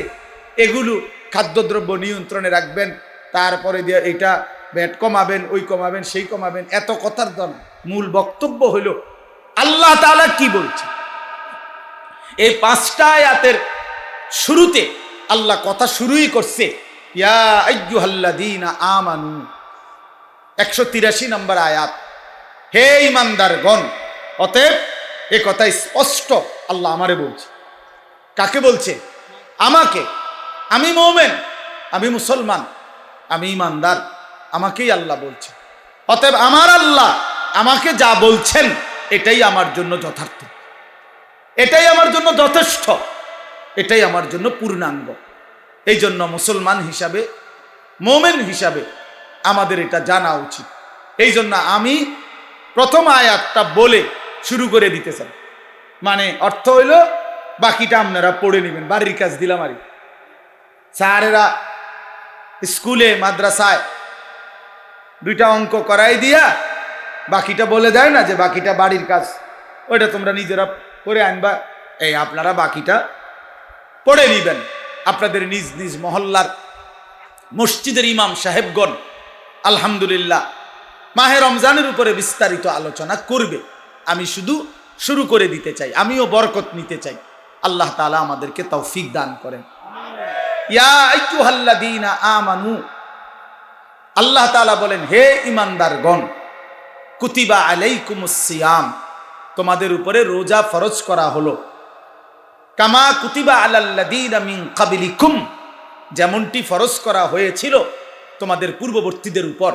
এগুলো খাদ্যদ্রব্য নিয়ন্ত্রণে রাখবেন, তারপরে দিয়ে এটা ভ্যাট কমাবেন, ওই কমাবেন, সেই কমাবেন, এত কথার দাম। মূল বক্তব্য হলো আল্লাহ তাআলা কি বলছে। এই 5টা আয়াতের শুরুতে আল্লাহ কথা শুরুই করছে ইয়া আইয়ুহাল্লাযীনা আমানু, 183 নম্বর আয়াত, হে ঈমানদারগণ। অতএব এই কথা স্পষ্ট আল্লাহ আমারে বলছে। কাকে বলছে? আমাকে। আমি মুমিন, আমি মুসলমান, আমি ঈমানদার, আমাকেই আল্লাহ বলছে। অতএব আমার আল্লাহ আমাকে যা বলছেন এটাই আমার জন্য যথার্থ, এটাই আমার জন্য যথেষ্ট, এটাই আমার জন্য পূর্ণাঙ্গ। এই জন্য মুসলমান হিসাবে, মুমিন হিসাবে আমাদের এটা জানা উচিত। এই জন্য আমি প্রথম আয়াতটা বলে শুরু করে দিতে চাই। মানে অর্থ হইল বাকিটা আপনারা পড়ে নেবেন, বাড়ির কাজ দিলাম। আর স্যারেরা স্কুলে মাদ্রাসায় 2টা অঙ্ক করাই দিয়া বাকিটা বলে দেয় না যে বাকিটা বাড়ির কাজ, ওইটা তোমরা নিজেরা করে আনবা। এই আপনারা বাকিটা পড়ে নিবেন। আপনাদের নিজ নিজ মহল্লার মসজিদের ইমাম সাহেবগণ আলহামদুলিল্লাহ মাহে রমজানের উপরে বিস্তারিত আলোচনা করবে। আমি শুধু শুরু করে দিতে চাই, আমিও বরকত নিতে চাই। আল্লাহ তাআলা আমাদেরকে তৌফিক দান করেন। ইয়া আইয়ুহাল্লাযীনা আমানু, আল্লাহ তাআলা বলেন হে ঈমানদারগণ, কুতিবা আলাইকুমুস সিয়াম, তোমাদের উপরে রোজা ফরজ করা হলো। কামা কুতিবা আলাল্লাযীনা মিন ক্বাবলিকুম, যেমনটি ফরজ করা হয়েছিল তোমাদের পূর্ববর্তীদের উপর।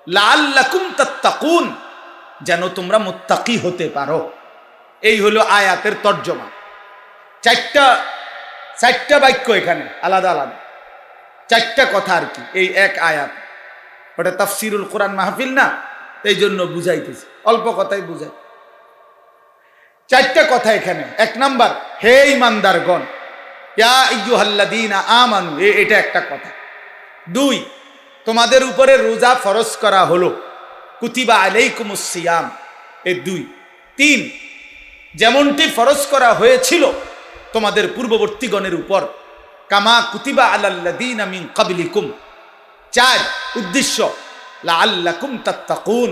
লাআল্লাকুম তাত্তাকুন, যেন তোমরা মুত্তাকি হতে পারো। এই হলো আয়াতের তর্জমা। 4টা বাক্য এখানে আলাদা আলাদা, 4টা কথা আর কি এই এক আয়াত। ওটা তাফসিরুল কোরআন মাহফিল না, এই জন্য বুঝাইতেছি, অল্প কথাই বুঝাই। 4টা কথা এখানে। 1 নাম্বার, হে ঈমানদারগণ, ইয়া আইয়ুহাল্লাযীনা আমানু, এটা একটা কথা। 2, তোমাদের উপরে রোজা ফরজ করা হলো, কুতিবা আলাইকুমুস সিয়াম, এই 2। 3, যেমনটি ফরজ করা হয়েছিল তোমাদের পূর্ববর্তীগণের উপর, কামা কুতিবা আলাল্লাযীনা মিন ক্বাবলিকুম। 4, উদ্দেশ্য লাআল্লাকুম তাত্তাকুন,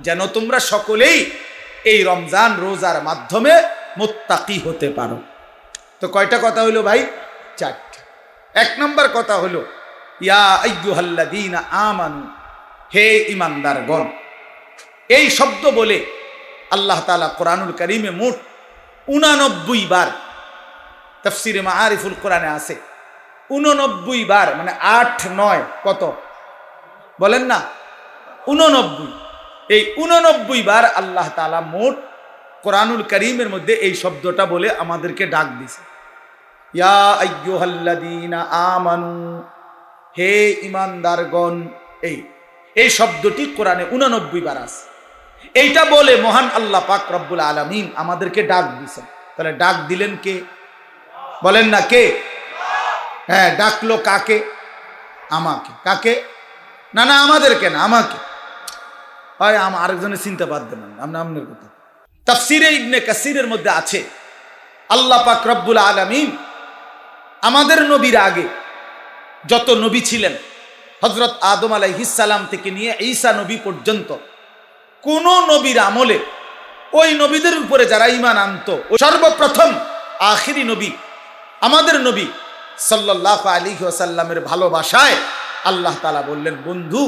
যেন তোমরা সকলেই এই রমজান রোজার মাধ্যমে মুত্তাকি হতে পারো। তো কয়টা কথা হলো ভাই? 4টা। 1 নম্বর কথা হলো ইয়া আইয়ুহাল্লাযীনা আমানু, হে ঈমানদারগণ। এই শব্দ বলে আল্লাহ তাআলা কোরআনুল কারীমে মোট 89 বার, তাফসীরে মাআরিফুল কোরআনে আছে 89 বার, মানে 8 9 কত বলেন না, 89। এই 89 বার আল্লাহ তাআলা মোট কোরআনুল কারীমের মধ্যে এই শব্দটা বলে আমাদেরকে ডাক দিছে, ইয়া আইয়ুহাল্লাযীনা আমানু, হে ঈমানদারগণ। এই শব্দটি কোরআনে 89 বার আছে। এইটা বলে মহান আল্লাহ পাক রব্বুল আলামিন আমাদেরকে ডাক দিছেন। তাহলে ডাক দিলেন কে? বলেন না কে? হ্যাঁ, ডাকলো কাকে? আমাকে। কাকে? না না, আমাদেরকে না, আমাকে। হয় আরেকজনের চিন্তা বাদ দেন, আপনার কথা। তাফসীরে ইবনে কাসিরের মধ্যে আছে আল্লাহ পাক রব্বুল আলামিন আমাদের নবীর আগে যত নবী ছিলেন, হযরত আদম আলাইহিস সালাম থেকে নিয়ে ঈসা নবী পর্যন্ত, কোন নবীর আমলে ওই নবীদের উপরে যারা ঈমান আনতো, সর্বপ্রথম আখিরি নবী আমাদের নবী সাল্লাল্লাহু আলাইহি ওয়াসাল্লামের ভালোবাসায় আল্লাহ তাআলা বললেন, বন্ধু,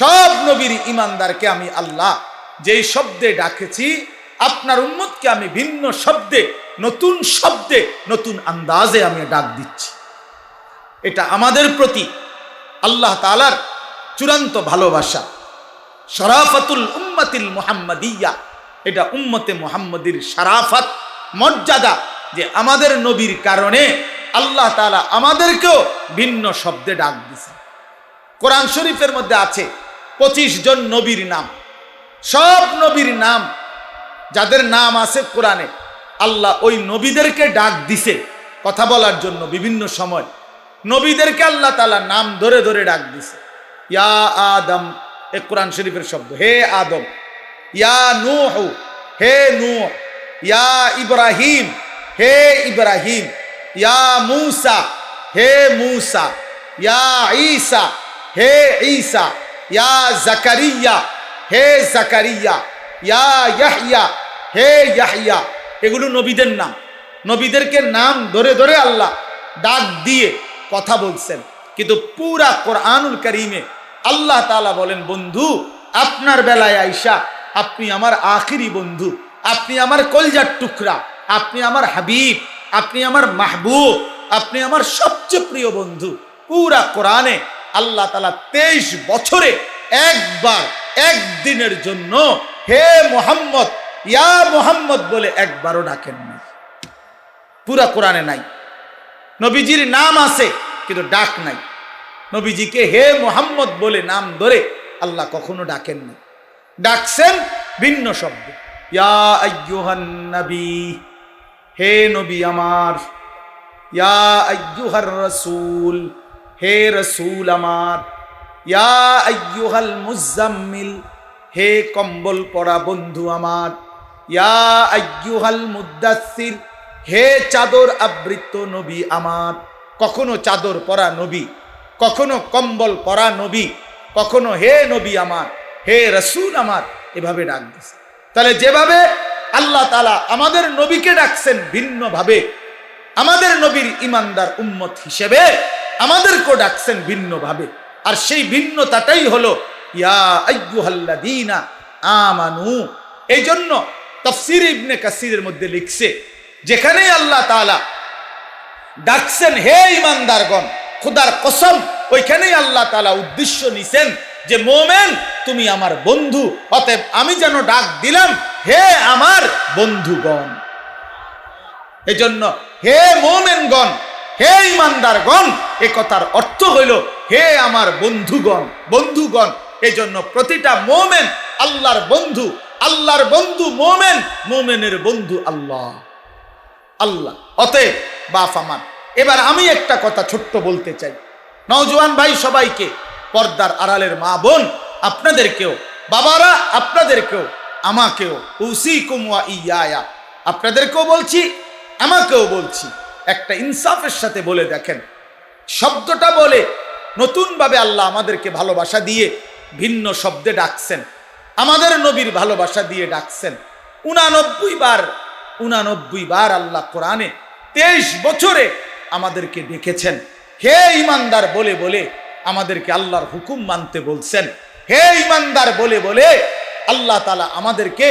সব নবীর ঈমানদারকে আমি আল্লাহ যেই শব্দে ডাকেছি, আপনার উম্মতকে আমি ভিন্ন শব্দে, নতুন আন্দাজে আমি ডাক দিচ্ছি। এটা আমাদের প্রতি আল্লাহ তাআলার চূড়ান্ত ভালোবাসা, শরাফাতুল উম্মাতিল মুহাম্মাদিয়া। এটা উম্মতে মুহাম্মাদির শরাফত, মর্যাদা, যে আমাদের নবীর কারণে আল্লাহ তাআলা আমাদেরকেও ভিন্ন শব্দে ডাক দিয়েছে। কোরআন শরীফের মধ্যে আছে 25 জন নবীর নাম। সব নবীর নাম যাদের নাম আছে কোরআনে, আল্লাহ ওই নবীদেরকে ডাক দিছে কথা বলার জন্য। বিভিন্ন সময় নবীদেরকে আল্লাহ তাআলা নাম ধরে ধরে ডাক দিছে। ইয়া আদম, এ কোরআন শরীফের শব্দ, হে আদম। ইয়া নূহ, হে নূহ। ইয়া ইব্রাহিম, হে ইব্রাহিম। ইয়া মূসা, হে মূসা, ইয়া ঈসা, হে ঈসা, ইয়া জাকারিয়া, হে জাকারিয়া, ইয়া ইয়াহইয়া, হে ইয়াহইয়া। এগুলো নবীদের নাম। নবীদেরকে নাম ধরে ধরে আল্লাহ ডাক দিয়ে কথা বলছেন। কিন্তু পুরা কোরআনুল কারীমে আল্লাহ তাআলা বলেন, বন্ধু আপনার বেলায় আয়েশা আপনি আমার আখিরি বন্ধু, আপনি আমার কলজার টুকরা, আপনি আমার হাবিব, আপনি আমার মাহবুব, আপনি আমার সবচেয়ে প্রিয় বন্ধু। পুরা কোরআনে আল্লাহ তাআলা 23 বছরে একবার একদিনের জন্য হে মুহাম্মদ, ইয়া মুহাম্মদ বলে একবারও ডাকেন না। পুরা কোরআনে নাই। নবীজির নাম আছে কিন্তু ডাক নাই। নবীজিকে হে মুহাম্মদ বলে নাম ধরে আল্লাহ কখনো ডাকেন না। ডাকছেন ভিন্ন শব্দ, ইয়া আইয়ুহান নবী, হে নবী আমার, ইয়া আইয়ুহার রাসূল, হে রাসূল আমার, ইয়া আইয়ুহাল মুজাম্মিল, হে কম্বল পরা বন্ধু আমার, ইয়া আইয়ুহাল মুদ্দাসসির, হে চাদর আবৃত নবী আমার। কখনো চাদর পরা নবী, কখনো কম্বল পরা নবী, কখনো হে নবী আমার, হে রাসূল আমার, এভাবে ডাক দিয়েছে। তাহলে যেভাবে আল্লাহ তাআলা আমাদের নবীকে ডাকছেন ভিন্নভাবে, আমাদের নবীর ইমানদার উম্মত হিসেবে আমাদেরকেও ডাকছেন ভিন্নভাবে। আর সেই ভিন্নতাটাই হলো ইয়া আইয়ুহাল্লাযীনা আমানু। এই জন্য তাফসীর ইবনে কাসিরের মধ্যে লিখছে, যেখানেই আল্লাহ তাআলা ডাকছেন হে ইমানদারগণ, খোদার কসম ওইখানেই আল্লাহ তাআলা উদ্দেশ্য নিছেন যে মোমেন তুমি আমার বন্ধু, অতএব আমি যেন ডাক দিলাম হে আমার বন্ধুগণ। এজন্য হে মোমেনগণ, হে ইমানদারগণ, এ কথার অর্থ হইল হে আমার বন্ধুগণ, বন্ধুগণ। এজন্য প্রতিটা মোমেন আল্লাহর বন্ধু, আল্লাহর বন্ধু মোমেন, মোমেনের বন্ধু আল্লাহ, আল্লাহ। অতএব বাপ আমার, এবার আমি একটা কথা ছোট্ট বলতে চাই নওজোয়ান ভাই সবাইকে, পর্দার আড়ালের মা বোন আপনাদেরকেও, বাবারা আপনাদেরকেও, আমাকেও, উসিকুম ওয়া ইয়া, আপনাদেরকেও বলছি আমাকেও বলছি, একটা ইনসাফের সাথে বলে দেখেন। শব্দটা বলে নতুনভাবে আল্লাহ আমাদেরকে ভালোবাসা দিয়ে ভিন্ন শব্দে ডাকছেন, আমাদের নবীর ভালোবাসা দিয়ে ডাকছেন 89 বার আল্লাহ কোরআনে 23 বছরে আমাদেরকে ডেকেছেন হে ইমানদার বলে বলে, আমাদেরকে আল্লাহর হুকুম মানতে বলছেন হে ইমানদার বলে বলে, আল্লাহ তাআলা আমাদেরকে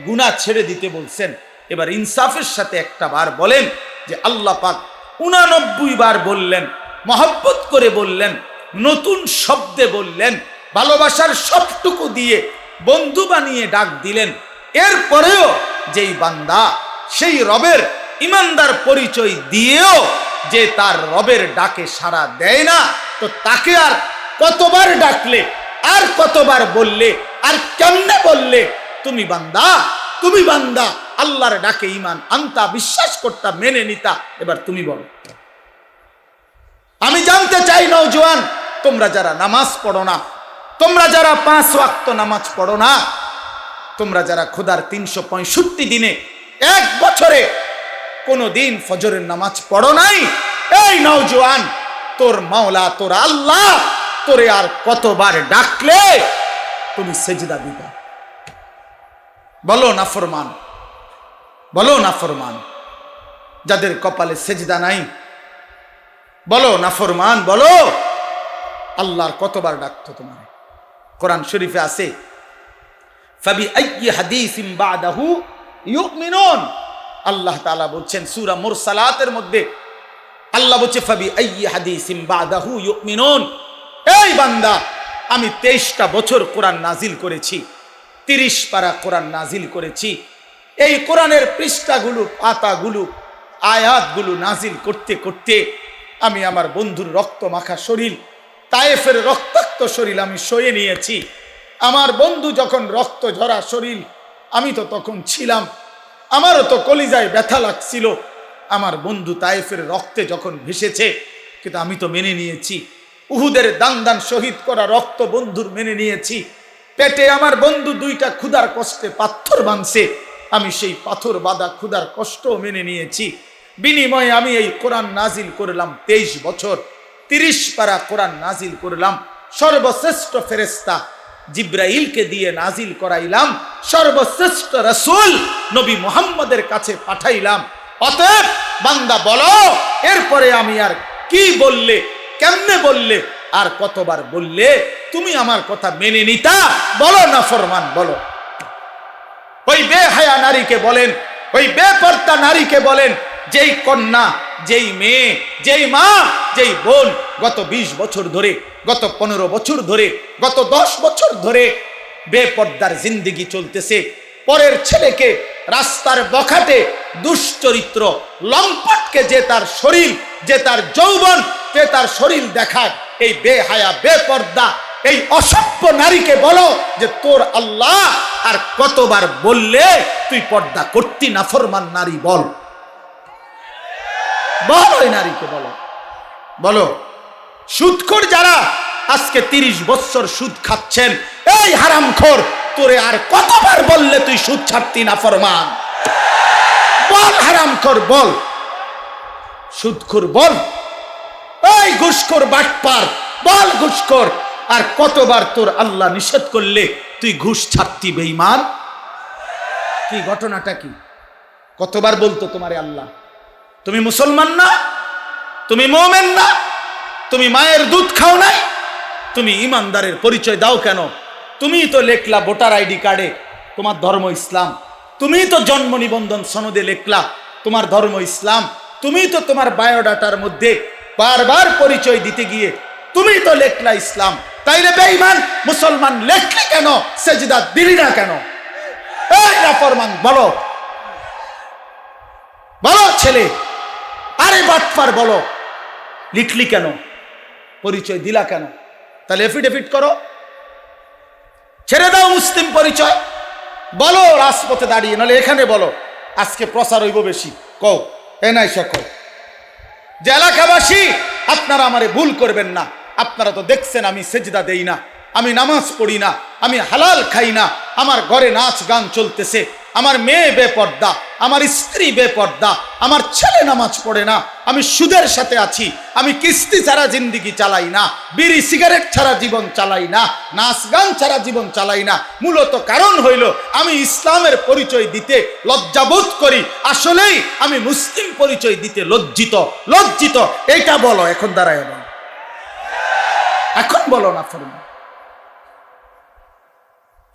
গুনাহ ছেড়ে দিতে বলছেন। এবার ইনসাফের সাথে একটা বার বলেন যে আল্লাহ পাক 89 বার বললেন, মহব্বত করে বললেন, নতুন শব্দে বললেন, ভালোবাসার সবটুকু দিয়ে বন্ধু বানিয়ে ডাক দিলেন। এরপরেও যেই বান্দা সেই রবের ইমানদার পরিচয় দিয়েও যে তার রবের ডাকে সাড়া দেয় না, তো তাকে আর কতবার ডাকলে, আর কতবার বললে, আর কেমনে বললে তুমি বান্দা, তুমি বান্দা, আল্লাহর ডাকে ঈমান আনতা, বিশ্বাস করতা, মেনে নিতা। এবার তুমি বলো। আমি জানতে চাই নওজোয়ান, তোমরা যারা নামাজ পড়ো না, তোমরা যারা 5 ওয়াক্ত নামাজ পড়ো না, তোমরা যারা খোদার 365 দিনে এক বছরে কোনো দিন ফজরের নামাজ পড়ো নাই, এই নওজোয়ান, তোর মাওলা, তোর আল্লাহ তোরে আর কতবার ডাকলে তুমি সেজদা দিবা? বলো না ফরমান, বলো না ফরমান। যাদের কপালে সেজদা নাই বলো না ফরমান, বলো আল্লাহর কতবার ডাকতো তোমার? কোরআন শরীফে আছে ফাবি আইয়ি হাদিসিম বাদাহু ইউমিনুন। আল্লাহ তাআলা বলছেন সূরা মুরসালাতের মধ্যে, আল্লাহ বলছে ফাবি আইয়ি হাদিসিম বাদাহু ইউমিনুন। এই বান্দা, আমি 23টা বছর কোরআন নাজিল করেছি, 30 পারা কোরআন নাজিল করেছি। এই কোরআনের পৃষ্ঠাগুলো, পাতাগুলো, আয়াতগুলো নাজিল করতে করতে আমি আমার বন্ধুর রক্ত মাখা শরীর, তায়েফের রক্তাক্ত শরীর আমি সয়ে নিয়েছি। আমার বন্ধু যখন রক্ত ঝরা শরীর, আমি তো তখন ছিলাম, আমারও তো কলিজায় ব্যথা লাগছিল। আমার বন্ধু তায়েফের রক্তে যখন ভেসেছে, কিন্তু আমি তো মেনে নিয়েছি। উহুদের দান দান শহীদ করা রক্ত বন্ধুর মেনে নিয়েছি। পেটে আমার বন্ধু 2টা ক্ষুধার কষ্টে পাথর বাঁধছে, আমি সেই পাথর বাঁধা ক্ষুধার কষ্ট মেনে নিয়েছি। বিনিময়ে আমি এই কোরআন নাজিল করলাম 23 বছর, 30 পারা কোরআন নাজিল করলাম, সর্বশ্রেষ্ঠ ফেরেশতা জিব্রাইলকে দিয়ে নাজিল করাইলাম, সর্বশ্রেষ্ঠ রাসূল নবী মুহাম্মদের কাছে পাঠাইলাম। অতএব বান্দা বলো, এরপরে আমি আর কি বললে, কেমনে বললে, আর কতবার বললে তুমি আমার কথা মেনে নিতা? বলো না ফরমান, বলো। ওই বেহায়া নারীকে বলেন, ওই বেপর্দা নারীকে বলেন, যেই কন্যা, যেই মেয়ে, যেই মা, যেই বোন গত 20 বছর ধরে, গত 15 বছর ধরে, গত 10 বছর ধরে বেপর্দার জিন্দেগি চলতেছে, পরের ছেলেকে রাস্তার বখাটে দুশ্চরিত্র লম্পটকে যে তার শরীর, যে তার যৌবন, যে তার শরীর দেখায়, এই বেহায়া বেপর্দা এই অসভ্য নারীকে বলো যে তোর আল্লাহ আর কতবার বললে তুই পর্দা করতি না ফরমান নারী? বল, বল, ওই নারীকে বলো, বলো। সুদখোর যারা আজকে 30 বছর সুদ খাচ্ছেন, এই হারামখোর, তোরে আর কতবার বললে তুই সুদ ছাড়তি না ফরমান? বল হারামখোর, বল। সুদখোর বল, এই ঘুষখোর বাটপার বল, ঘুষখোর, আর কতবার তোর আল্লাহ নিষেধ করলে তুই ঘুষ ছাড়তি বেঈমান? কি ঘটনাটা কি? কতবার বলতো তোমারে আল্লাহ? তুমি মুসলমান না? তুমি মুমিন না? তুমি মায়ের দুধ খাও নাই? তুমি ইমানদারের পরিচয় দাও কেন? তুমি তো লেখলা ভোটার আইডি কার্ডে তোমার ধর্ম ইসলাম, তুমি তো জন্ম নিবন্ধন সনদে লেখলা তোমার ধর্ম ইসলাম, তুমি তো তোমার বায়োডাটার মধ্যে বারবার পরিচয় দিতে গিয়ে তুমি তো লেখলা ইসলাম। তাইলে বেঈমান মুসলমান লেখলি কেন? সেজদা দিলি না কেন? এই নাফরমান, বলো, বলো ছেলে, আরে বাটপার বলো, লিখলি কেন? পরিচয় দিলা কেন? তাহলে এফিডেভিট করো, ছেড়ে দাও মুসলিম পরিচয়, বলো রাজপথে দাঁড়িয়ে, নাহলে এখানে বলো, আজকে প্রচার হইব বেশি। কও, এ নাই সকল যে এলাকাবাসী, আপনারা আমারে ভুল করবেন না, আপনারা তো দেখছেন আমি সেজদা দেই না, আমি নামাজ পড়ি না, আমি হালাল খাই না, আমার ঘরে নাচ গান চলতেছে, আমার মেয়ে বেপর্দা, আমার স্ত্রী বেপর্দা, আমার ছেলে নামাজ পড়ে না, আমি সুদের সাথে আছি, আমি কিস্তি ছাড়া জিন্দিগি চালাই না, বিড়ি সিগারেট ছাড়া জীবন চালাই না, নাচ গান ছাড়া জীবন চালাই না। মূলত কারণ হইল আমি ইসলামের পরিচয় দিতে লজ্জাবোধ করি, আসলেই আমি মুসলিম পরিচয় দিতে লজ্জিত। লজ্জিত এইটা বলো, এখন দাঁড়ায় বলো, এখন বলো না ফরমান।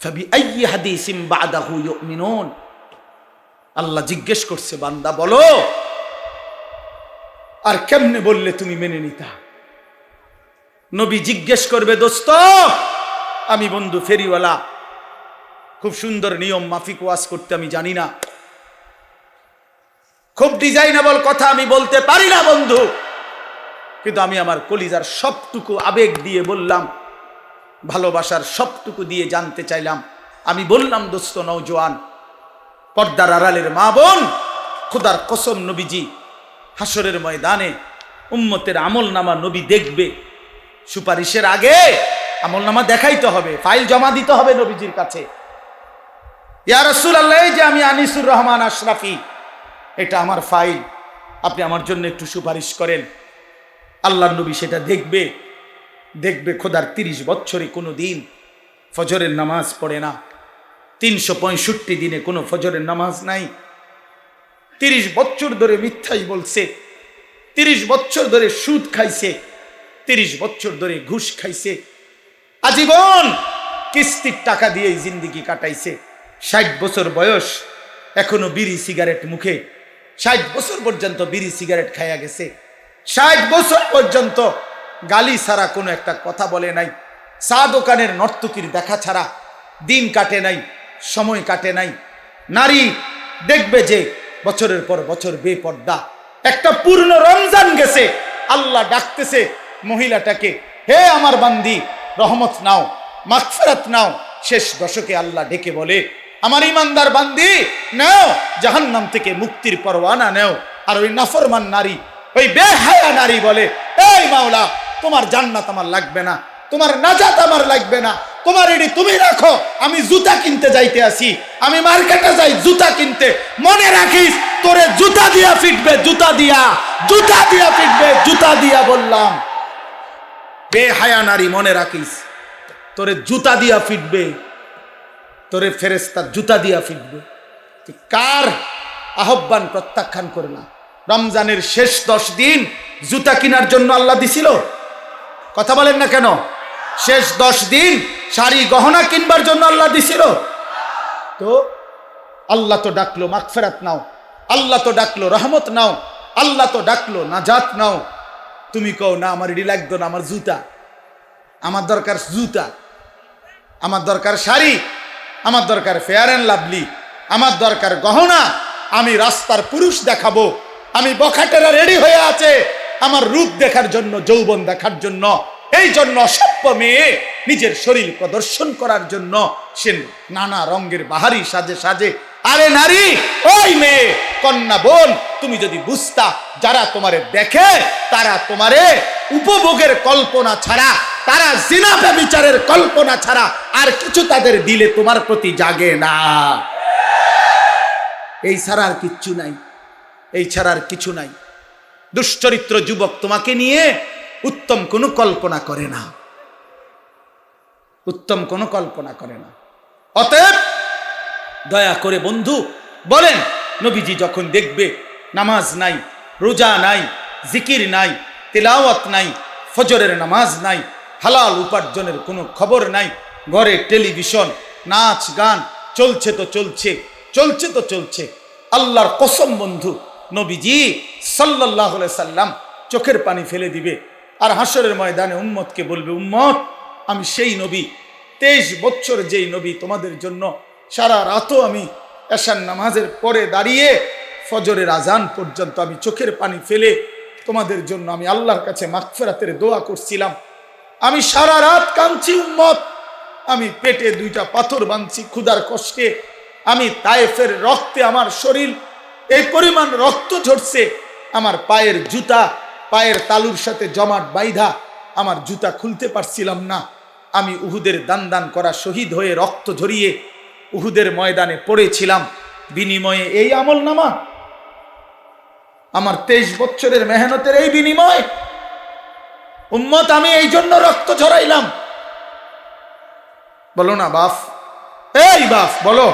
ফাবিআইয়ি হাদিসিন বাদাহু ইউমিনুন, আল্লাহ জিজ্ঞেস করছে, বান্দা বলো আর কেমনে বললে তুমি মেনে নিতা? নবী জিজ্ঞেস করবে, দোস্ত আমি বন্ধু ফেরিওয়ালা, খুব সুন্দর নিয়ম মাফিক ওয়াজ করতে আমি জানি না, খুব ডিজাইনেবল কথা আমি বলতে পারি না বন্ধু, কিন্তু আমি আমার কলিজার সবটুকু আবেগ দিয়ে বললাম, ভালোবাসার সবটুকু দিয়ে জানতে চাইলাম। আমি বললাম, দোস্ত নওজোয়ান, পর্দার আড়ালের মা বোন, খোদার কসম নবীজি হাসরের ময়দানে উম্মতের আমলনামা নবী দেখবে, সুপারিশের আগে আমলনামা দেখাইতে হবে, ফাইল জমা দিতে হবে নবীজির কাছে। ইয়া রাসূলুল্লাহ, এই যে আমি আনিসুর রহমান আশরাফি, এটা আমার ফাইল, আপনি আমার জন্য একটু সুপারিশ করেন। আল্লাহর নবী সেটা দেখবে, দেখবে খোদার 30 বছরে কোনো দিন ফজরের নামাজ পড়ে না, 365 দিনে কোনো ফজরের নামাজ নাই, 30 বছর ধরে মিথ্যাই বলছে, 30 বছর ধরে সুদ খাইছে, 30 বছর ধরে ঘুষ খাইছে, আজীবন কিস্তির টাকা দিয়ে জিন্দেগি কাটাইছে, 60 বছর বয়স এখনো বিড়ি সিগারেট মুখে, 60 বছর পর্যন্ত বিড়ি সিগারেট খাইয়া গেছে, 60 বছর পর্যন্ত গালি ছাড়া কোনো একটা কথা বলে নাই, চা দোকানের নর্তকীর দেখা ছাড়া দিন কাটে নাই, সময় কাটে নাই। নারী দেখবে যে বছরের পর বছর বেপর্দা, একটা পূর্ণ রমজান গেছে, আল্লাহ ডাকতেছে মহিলাটাকে, হে আমার বান্দি রহমত নাও, মাগফিরাত নাও। শেষ দশকে আল্লাহ ডেকে বলে, আমার ইমানদার বান্দি নাও, জাহান্নাম থেকে মুক্তির পরওয়ানা নাও। আর ওই নাফরমান নারী, ওই বেহায়া নারী বলে, এই মাওলা তোমার জান্নাত আমার লাগবে না, তোমার নাজাত আমার লাগবে না, তোমার এডি তুমি রাখো, আমি জুতা কিনতে যাইতে আসি, আমি মার্কেটে যাই জুতা কিনতে। মনে রাখিস তোরে জুতা দিয়া ফিটবে, জুতা দিয়া, জুতা দিয়া ফিটবে, জুতা দিয়া বললাম। বেহায়া নারী মনে রাখিস, তোরে জুতা দিয়া ফিটবে, তোরে ফেরেশতা জুতা দিয়া ফিটবে। কার আহ্বান প্রত্যাখ্যান করে না? রমজানের শেষ 10 দিন জুতা কেনার জন্য আল্লাহ দিছিল? কথা বলেন না কেন? শেষ 10 দিন শাড়ি গহনা কিনবার জন্য আল্লাহ দিছিল? তো আল্লাহ তো ডাকলো মাগফিরাত নাও, আল্লাহ তো ডাকলো রহমত নাও, আল্লাহ তো ডাকলো নাজাত নাও। তুমি কও না আমার এডি লাগতো না, আমার জুতা, আমার দরকার জুতা, আমার দরকার শাড়ি, আমার দরকার ফেয়ার অ্যান্ড লাভলি, আমার দরকার গহনা। আমি রাস্তার পুরুষ দেখাবো, আমি বখাটেরা রেডি হয়ে আছে আমার রূপ দেখার জন্য, যৌবন দেখার জন্য। এই জন্য সভ্য মেয়ে নিজের শরীর প্রদর্শন করার জন্য সে নানা রঙের বাহারি সাজে সাজে। আরে নারী, ওই মেয়ে, কন্যা বোন, তুমি যদি বুঝতা যারা তোমারে দেখে তারা তোমারে উপভোগের কল্পনা ছাড়া, তারা জিনা ব্যভিচারের কল্পনা ছাড়া আর কিছু তাদের দিলে তোমার প্রতি জাগে না। এই ছাড়া আর কিচ্ছু নাই, এই ছাড়া আর কিছু নাই। দুশ্চরিত্র যুবক তোমাকে নিয়ে উত্তম কোনো কল্পনা করে না, উত্তম কোনো কল্পনা করে না। অতএব দয়া করে বন্ধু বলেন, নবীজি যখন দেখবে নামাজ নাই, রোজা নাই, জিকির নাই, তেলাওয়াত নাই, ফজরের নামাজ নাই, হালাল উপার্জনের কোনো খবর নাই, ঘরে টেলিভিশন, নাচ গান চলছে তো চলছে, চলছে তো চলছে। আল্লাহর কসম বন্ধু, নবীজি সাল্লাল্লাহু আলাইহি সাল্লাম চোখের পানি ফেলে দিবে আর হাসরের ময়দানে উম্মতকে বলবে, উম্মত আমি সেই নবী, 23 বছর যেই নবী তোমাদের জন্য সারা রাতও আমি এশার নামাজের পরে দাঁড়িয়ে ফজরের আজান পর্যন্ত আমি চোখের পানি ফেলে তোমাদের জন্য আমি আল্লাহর কাছে মাগফিরাতের দোয়া করছিলাম। আমি সারা রাত কাঁদছি উম্মত, আমি পেটে 2টা পাথর বাঁধছি ক্ষুধার কষ্টে, আমি তায়েফের রক্তে আমার শরীর এই পরিমাণ রক্ত ঝরছে, আমার পায়ের জুতা পায়ের তালুর সাথে জমাট বাইধা, আমার জুতা খুলতে পারছিলাম না। আমি উহুদের দান দান করা শহীদ হয়ে রক্ত ঝরিয়ে উহুদের ময়দানে পড়েছিলাম, বিনিময়ে এই আমল নামা, আমার 23 বছরের মেহনতের এই বিনিময়। উম্মত আমি এই জন্য রক্ত ঝরাইলাম। বলো না বাপ, এই বাপ বলো,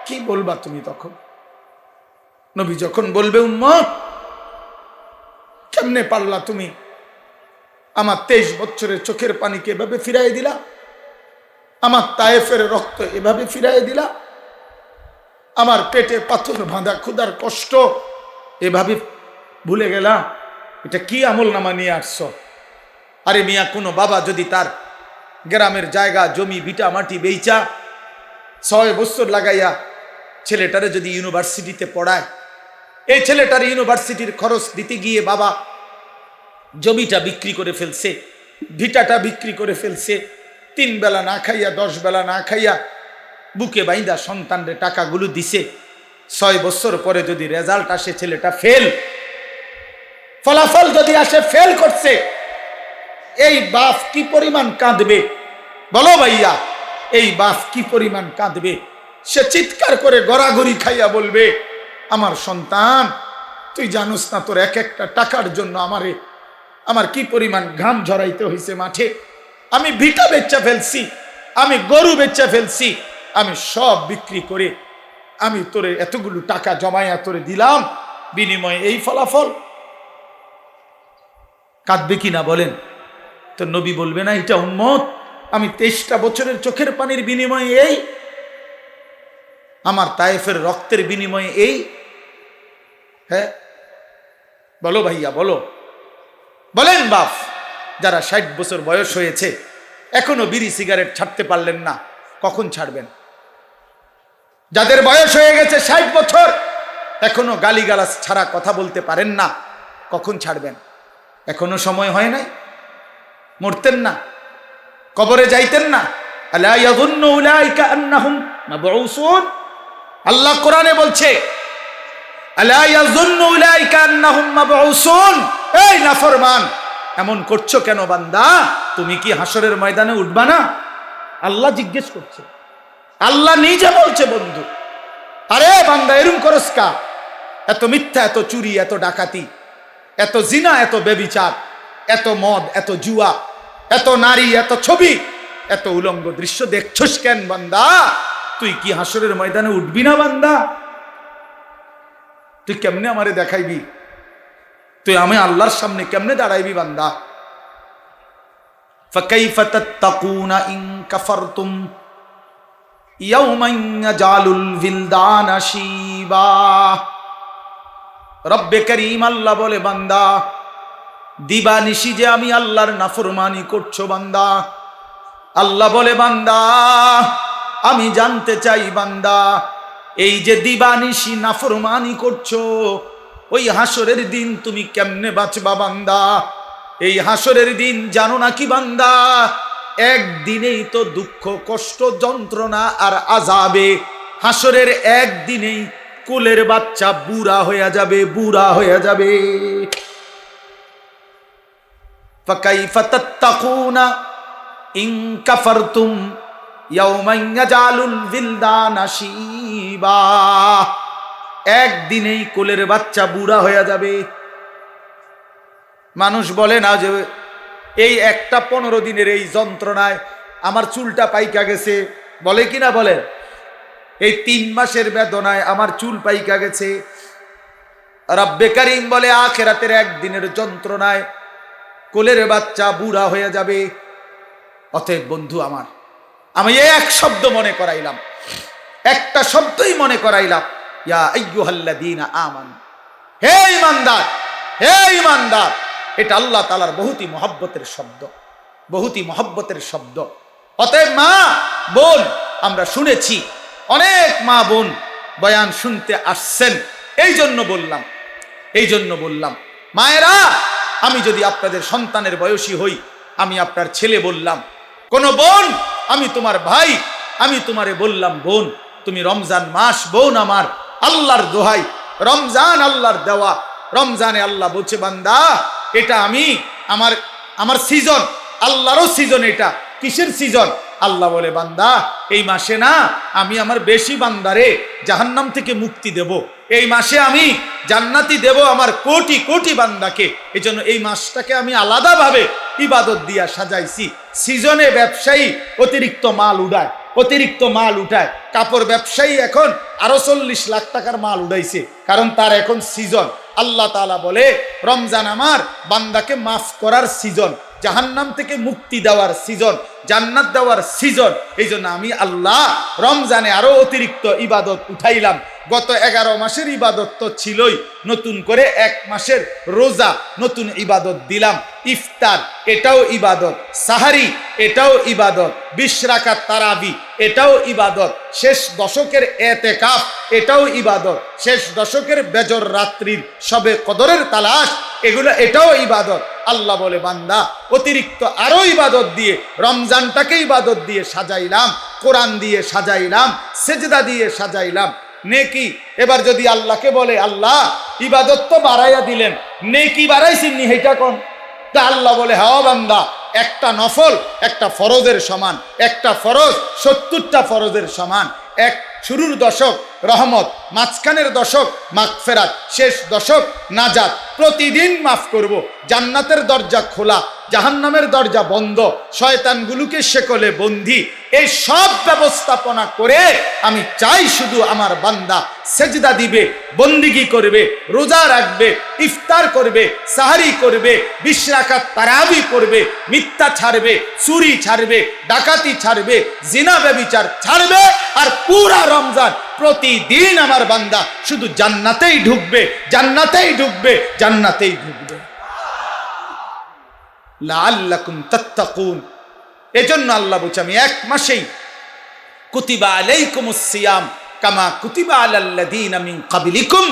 কি বলবা তুমি তখন? নবী যখন বলবে, উম্মত কেমনে পারলা তুমি আমার 23 বছরের চোখের পানিকে এভাবে ফিরাই দিলা, আমার তায়েফের রক্ত এভাবে ফিরাই দিলা, আমার পেটে পাথর বাঁধা ক্ষুধার কষ্ট এভাবে ভুলে গেলা, এটা কি আমল নামা নিয়ে আসছ? আরে মিয়া, কোনো বাবা যদি তার গ্রামের জায়গা জমি ভিটা মাটি বেচা 6 বছর লাগাইয়া ছেলেটারে যদি ইউনিভার্সিটিতে পড়ায়, এই ছেলেটার ইউনিভার্সিটির খরচ দিতে গিয়ে বাবা জমিটা বিক্রি করে ফেলছে, ভিটাটা বিক্রি করে ফেলছে, 3 বেলা না খাইয়া 10 বেলা না খাইয়া বুকে বাইন্দা সন্তানরে টাকাগুলো দিছে। 6 বছর পরে যদি রেজাল্ট আসে ছেলেটা ফেল, ফলাফল যদি আসে ফেল করছে, এই বাপ কি পরিমাণ কাঁদবে বলো ভাইয়া? এই বাপ কি পরিমাণ কাঁদবে? সে চিৎকার করে গড়াগড়ি খাইয়া বলবে, আমার সন্তান তুই জানোস না তোর এক একটা টাকার জন্য আমার কি পরিমাণ ঘাম ঝরাইতে হয়েছে মাঠে, আমি ভিটা বেচা ফেলছি, আমি গরু বেচা ফেলছি, আমি সব বিক্রি করে আমি তোরে এতগুলো টাকা জমাইয়া তোরে দিলাম, বিনিময়ে এই ফলাফল। কাঁদবে কিনা বলেন? তো নবী বলবে না এটা উম্মত আমি 23টা বছরের চোখের পানির বিনিময়ে এই, আমার তায়েফের রক্তের বিনিময়ে এই? হ্যাঁ বলো ভাইয়া বলো, বলেন বাপ, যারা 60 বছর বয়স হয়েছে এখনো বিড়ি সিগারেট ছাড়তে পারলেন না, কখন ছাড়বেন? যাদের বয়স হয়ে গেছে 60 বছর এখনো গালিগালাজ ছাড়া কথা বলতে পারেন না, কখন ছাড়বেন? এখনো সময় হয় নাই? মরতেন না? কবরে যাইতেন না? আলা ইয়াযুন্নু উলাইকা আন্নাহুম মাবউসুন। আল্লাহ কোরআনে বলছে, আলা ইয়াযুন্নু উলাইকা আন্নাহুম মাবউসুন। এই নাফরমান, এমন করছো কেন বান্দা? তুমি কি হাসরের ময়দানে উঠবা না? আল্লাহ জিজ্ঞেস করছে, আল্লাহ নিজে বলছে বন্ধু, আরে বান্দা এরম করস কা? এত মিথ্যা, এত চুরি, এত ডাকাতি, এত জিনা, এত বেবিচার, এত মদ, এত জুয়া, এত নারী, এত ছবি, এত উলঙ্গ দৃশ্য দেখছস কেন বান্দা? তুই কি হাসরের ময়দানে উঠবি না বান্দা? তুই কেমনে আমারে দেখাইবি? তুই আমি আল্লাহর সামনে কেমনে দাঁড়াইবি বান্দা? ফাকাইফা তাত্তাকুনা ইন কাফারতুম ইয়াওমান ইয়াজালুল বিলদানা শিবা। রব্বে করিম আল্লাহ বলে, বান্দা দিবানিশি যে আমি আল্লাহর নাফরমানি করছো বান্দা। আল্লাহ বলে, বান্দা আমি জানতে চাই বান্দা, এই যে দিবানিশি নাফরমানি করছো, ওই হাসরের দিন তুমি কেমনে বাঁচবা বান্দা? এই হাসরের দিন জানো নাকি বান্দা? একদিনেই তো দুঃখ, কষ্ট, যন্ত্রণা আর আযাবে। হাসরের একদিনেই কোলের বাচ্চা বুড়া হয়ে যাবে, বুড়া হয়ে যাবে। ফাকাইফা তাত্তাকুনা ইন কাফারতুম ইয়াওমান ইয়াজালুল বিলদানা শিবা। একদিনেই কোলের বাচ্চা বুড়া হয়ে যাবে। মানুষ বলে না যে এই একটা 15 দিনের এই যন্ত্রণায় আমার চুলটা পাইকা গেছে, বলে কি না বলে? এই 3 মাসের বেদনায় আমার চুল পাইকা গেছে। রব্বে করিম বলে, আখিরাতের একদিনের যন্ত্রণায় কোলের বাচ্চা বুড়া হয়ে যাবে। অতএব বন্ধু আমার, আমি এক শব্দ মনে করাইলাম, একটা শব্দই মনে করাইলাম, ইয়া আইয়ুহাল্লাযীনা আমানু, হে ঈমানদার, হে ঈমানদার। এটা আল্লাহ তাআলার বহুতই মহব্বতের শব্দ, বহুতই মহব্বতের শব্দ। অতএব মা বোন, আমরা শুনেছি অনেক মা বোন বয়ান শুনতে আসছেন, এই জন্য বললাম মায়েরা, আমি যদি আপনাদের সন্তানের বয়সী হই, আমি আপনার ছেলে বললাম, কোন বোন আমি তোমার ভাই, আমি তোমারে বললাম বোন, তুমি রমজান মাস বোন আমার, আল্লাহর দোহাই, রমজান আল্লাহর দেওয়া। রমজানে আল্লাহ বলছে, বান্দা এটা আমি আমার সিজন, আল্লাহরও সিজন। এটা কিসের সিজন? আল্লাহ বলে, বান্দা এই মাসে না আমি আমার বেশি বান্দারে জাহান্নাম থেকে মুক্তি দেব, এই মাসে আমি জান্নাতি দেব আমার কোটি কোটি বান্দাকে। এজন্য এই মাসটাকে আমি আলাদাভাবে ইবাদত দিয়া সাজাইছি। সিজনে ব্যবসায়ী অতিরিক্ত মাল উঠায়, কাপড় ব্যবসায়ী এখন আরো 40 লাখ টাকার মাল উঠাইছে, কারণ তার এখন সিজন। আল্লাহ তাআলা বলে, রমজান আমার বান্দাকে মাফ করার সিজন, জাহান্নাম থেকে মুক্তি দেওয়ার সিজন, জান্নাত দেওয়ার সিজন। এই জন্য আমি আল্লাহ রমজানে আরো অতিরিক্ত ইবাদত উঠাইলাম। গত 11 মাসের ইবাদত তো ছিলই, নতুন করে 1 মাসের রোজা নতুন ইবাদত দিলাম। ইফতার এটাও ইবাদত, সাহারি এটাও ইবাদত, 20 রাকাত তারাবি এটাও ইবাদত, শেষ দশকের এতেকাফ এটাও ইবাদত, শেষ দশকের বেজর রাত্রির সবে কদরের তালাশ এগুলো এটাও ইবাদত। আল্লাহ বলে, বান্দা অতিরিক্ত আরো ইবাদত দিয়ে রমজানটাকে ইবাদত দিয়ে সাজাইলাম, কোরআন দিয়ে সাজাইলাম, সেজদা দিয়ে সাজাইলাম, নেকি। এবার যদি আল্লাহকে বলে, আল্লাহ ইবাদত তো বাড়াইয়া দিলেন, নেকি বাড়াইছেন নি, হেটা কোন? তা আল্লাহ বলে, হ্যাঁ বান্দা, একটা নফল একটা ফরজের সমান, একটা ফরজ 70টা ফরজের সমান। এক শুরুর দশক রহমত, মাঝখানের দশক মাগফিরাত, শেষ দশক নাজাত। প্রতিদিন মাফ করব, জান্নাতের দরজা খোলা, জাহান্নামের দরজা বন্ধ, শয়তানগুলোকে শেকলে বন্দী। এই সব ব্যবস্থাপনা করে আমি চাই শুধু আমার বান্দা সেজদা দিবে, বন্দিগি করবে, রোজা রাখবে, ইফতার করবে, সাহারি করবে, 20 রাকাত তারাবি করবে, মিথ্যা ছাড়বে, চুরি ছাড়বে, ডাকাতি ছাড়বে, জিনা ব্যভিচার ছাড়বে, আর পুরা রমজান প্রতিদিন আমার বান্দা শুধু জান্নাতেই ঢুকবে, জান্নাতেই ঢুকবে, জান্নাতেই ঢুকবে। লাআল্লাকুম তাত্তাকুন। এজন্য আল্লাহ বলছে, আমি 1 মাসেই কুতিবা আলাইকুমুস সিয়াম কামা কুতিবা আলাল্লাযীনা মিন ক্বাবলিকুম,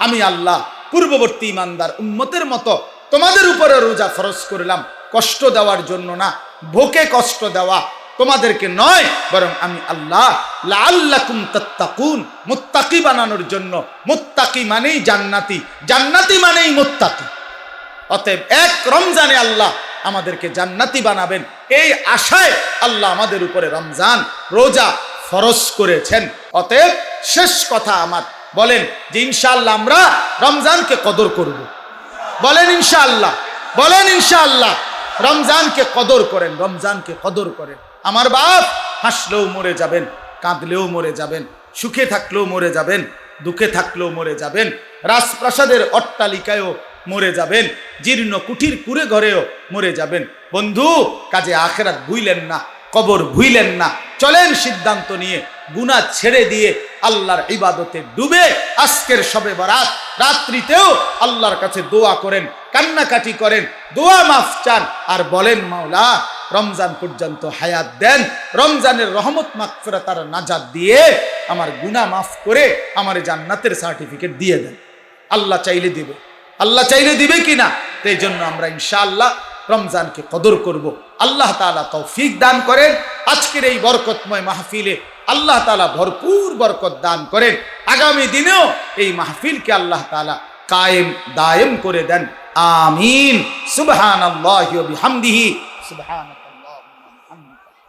আমি আল্লাহ পূর্ববর্তী ইমানদার উম্মতের মতো তোমাদের উপরে রোজা ফরজ করলাম, কষ্ট দেওয়ার জন্য না, ভোকে কষ্ট দেওয়া তোমাদেরকে নয়, বরং আমি আল্লাহ লাআল্লাকুম তাত্তাকুন, মুত্তাকি বানানোর জন্য। মুত্তাকি মানেই জান্নাতি, জান্নাতি মানেই মুত্তাকি। অতএব 1 রমজানে আল্লাহ আমাদেরকে জান্নাতি বানাবেন, এই আশায় আল্লাহ আমাদের উপরে রমজান রোজা ফরজ করেছেন। অতএব শেষ কথা আমার, বলেন যে ইনশাআল্লাহ আমরা রমজানকে কদর করব। বলেন ইনশাআল্লাহ, বলেন ইনশাআল্লাহ। রমজানকে কদর করেন, রমজানকে কদর করেন। আমার বাপ হাসলেও মরে যাবেন, কাঁদলেও মরে যাবেন, সুখে থাকলেও মরে যাবেন, দুঃখে থাকলেও মরে যাবেন, রাজপ্রাসাদের অট্টালিকায়ও মরে যাবেন, জীর্ণ কুঠির কুড়ে ঘরেও মরে যাবেন। বন্ধু, কাজে আখেরাত ভুইলেন না, কবর ভুইলেন না। চলেন সিদ্ধান্ত নিয়ে, গুনাহ ছেড়ে দিয়ে আল্লাহর ইবাদতে ডুবে আজকের শবে বরাত রাত্রিতেও আল্লাহর কাছে দোয়া করেন, কান্নাকাটি করেন, দোয়া মাফ চান, আর বলেন মাওলা রমজান পর্যন্ত হায়াত দেন, রমজানের রহমত মাগফিরাত আর নাজাত দিয়ে আমার গুনাহ মাফ করে আমার জান্নাতের সার্টিফিকেট দিয়ে দেন। আল্লাহ চাইলে দিবে, আল্লাহ চাইলে দিবে কিনা? এই জন্য আমরা ইনশাআল্লাহ রমজানকে কদর করব। আল্লাহ তাআলা তৌফিক দান করেন। আজকের এই বরকতময় মাহফিলে আল্লাহ তাআলা ভরপুর বরকত দান করেন। আগামী দিনেও এই মাহফিলকে আল্লাহ তাআলা কায়েম দায়েম করে দেন। আমিন। সুবহানাল্লাহি ওয়া বিহামদিহি সুবহান।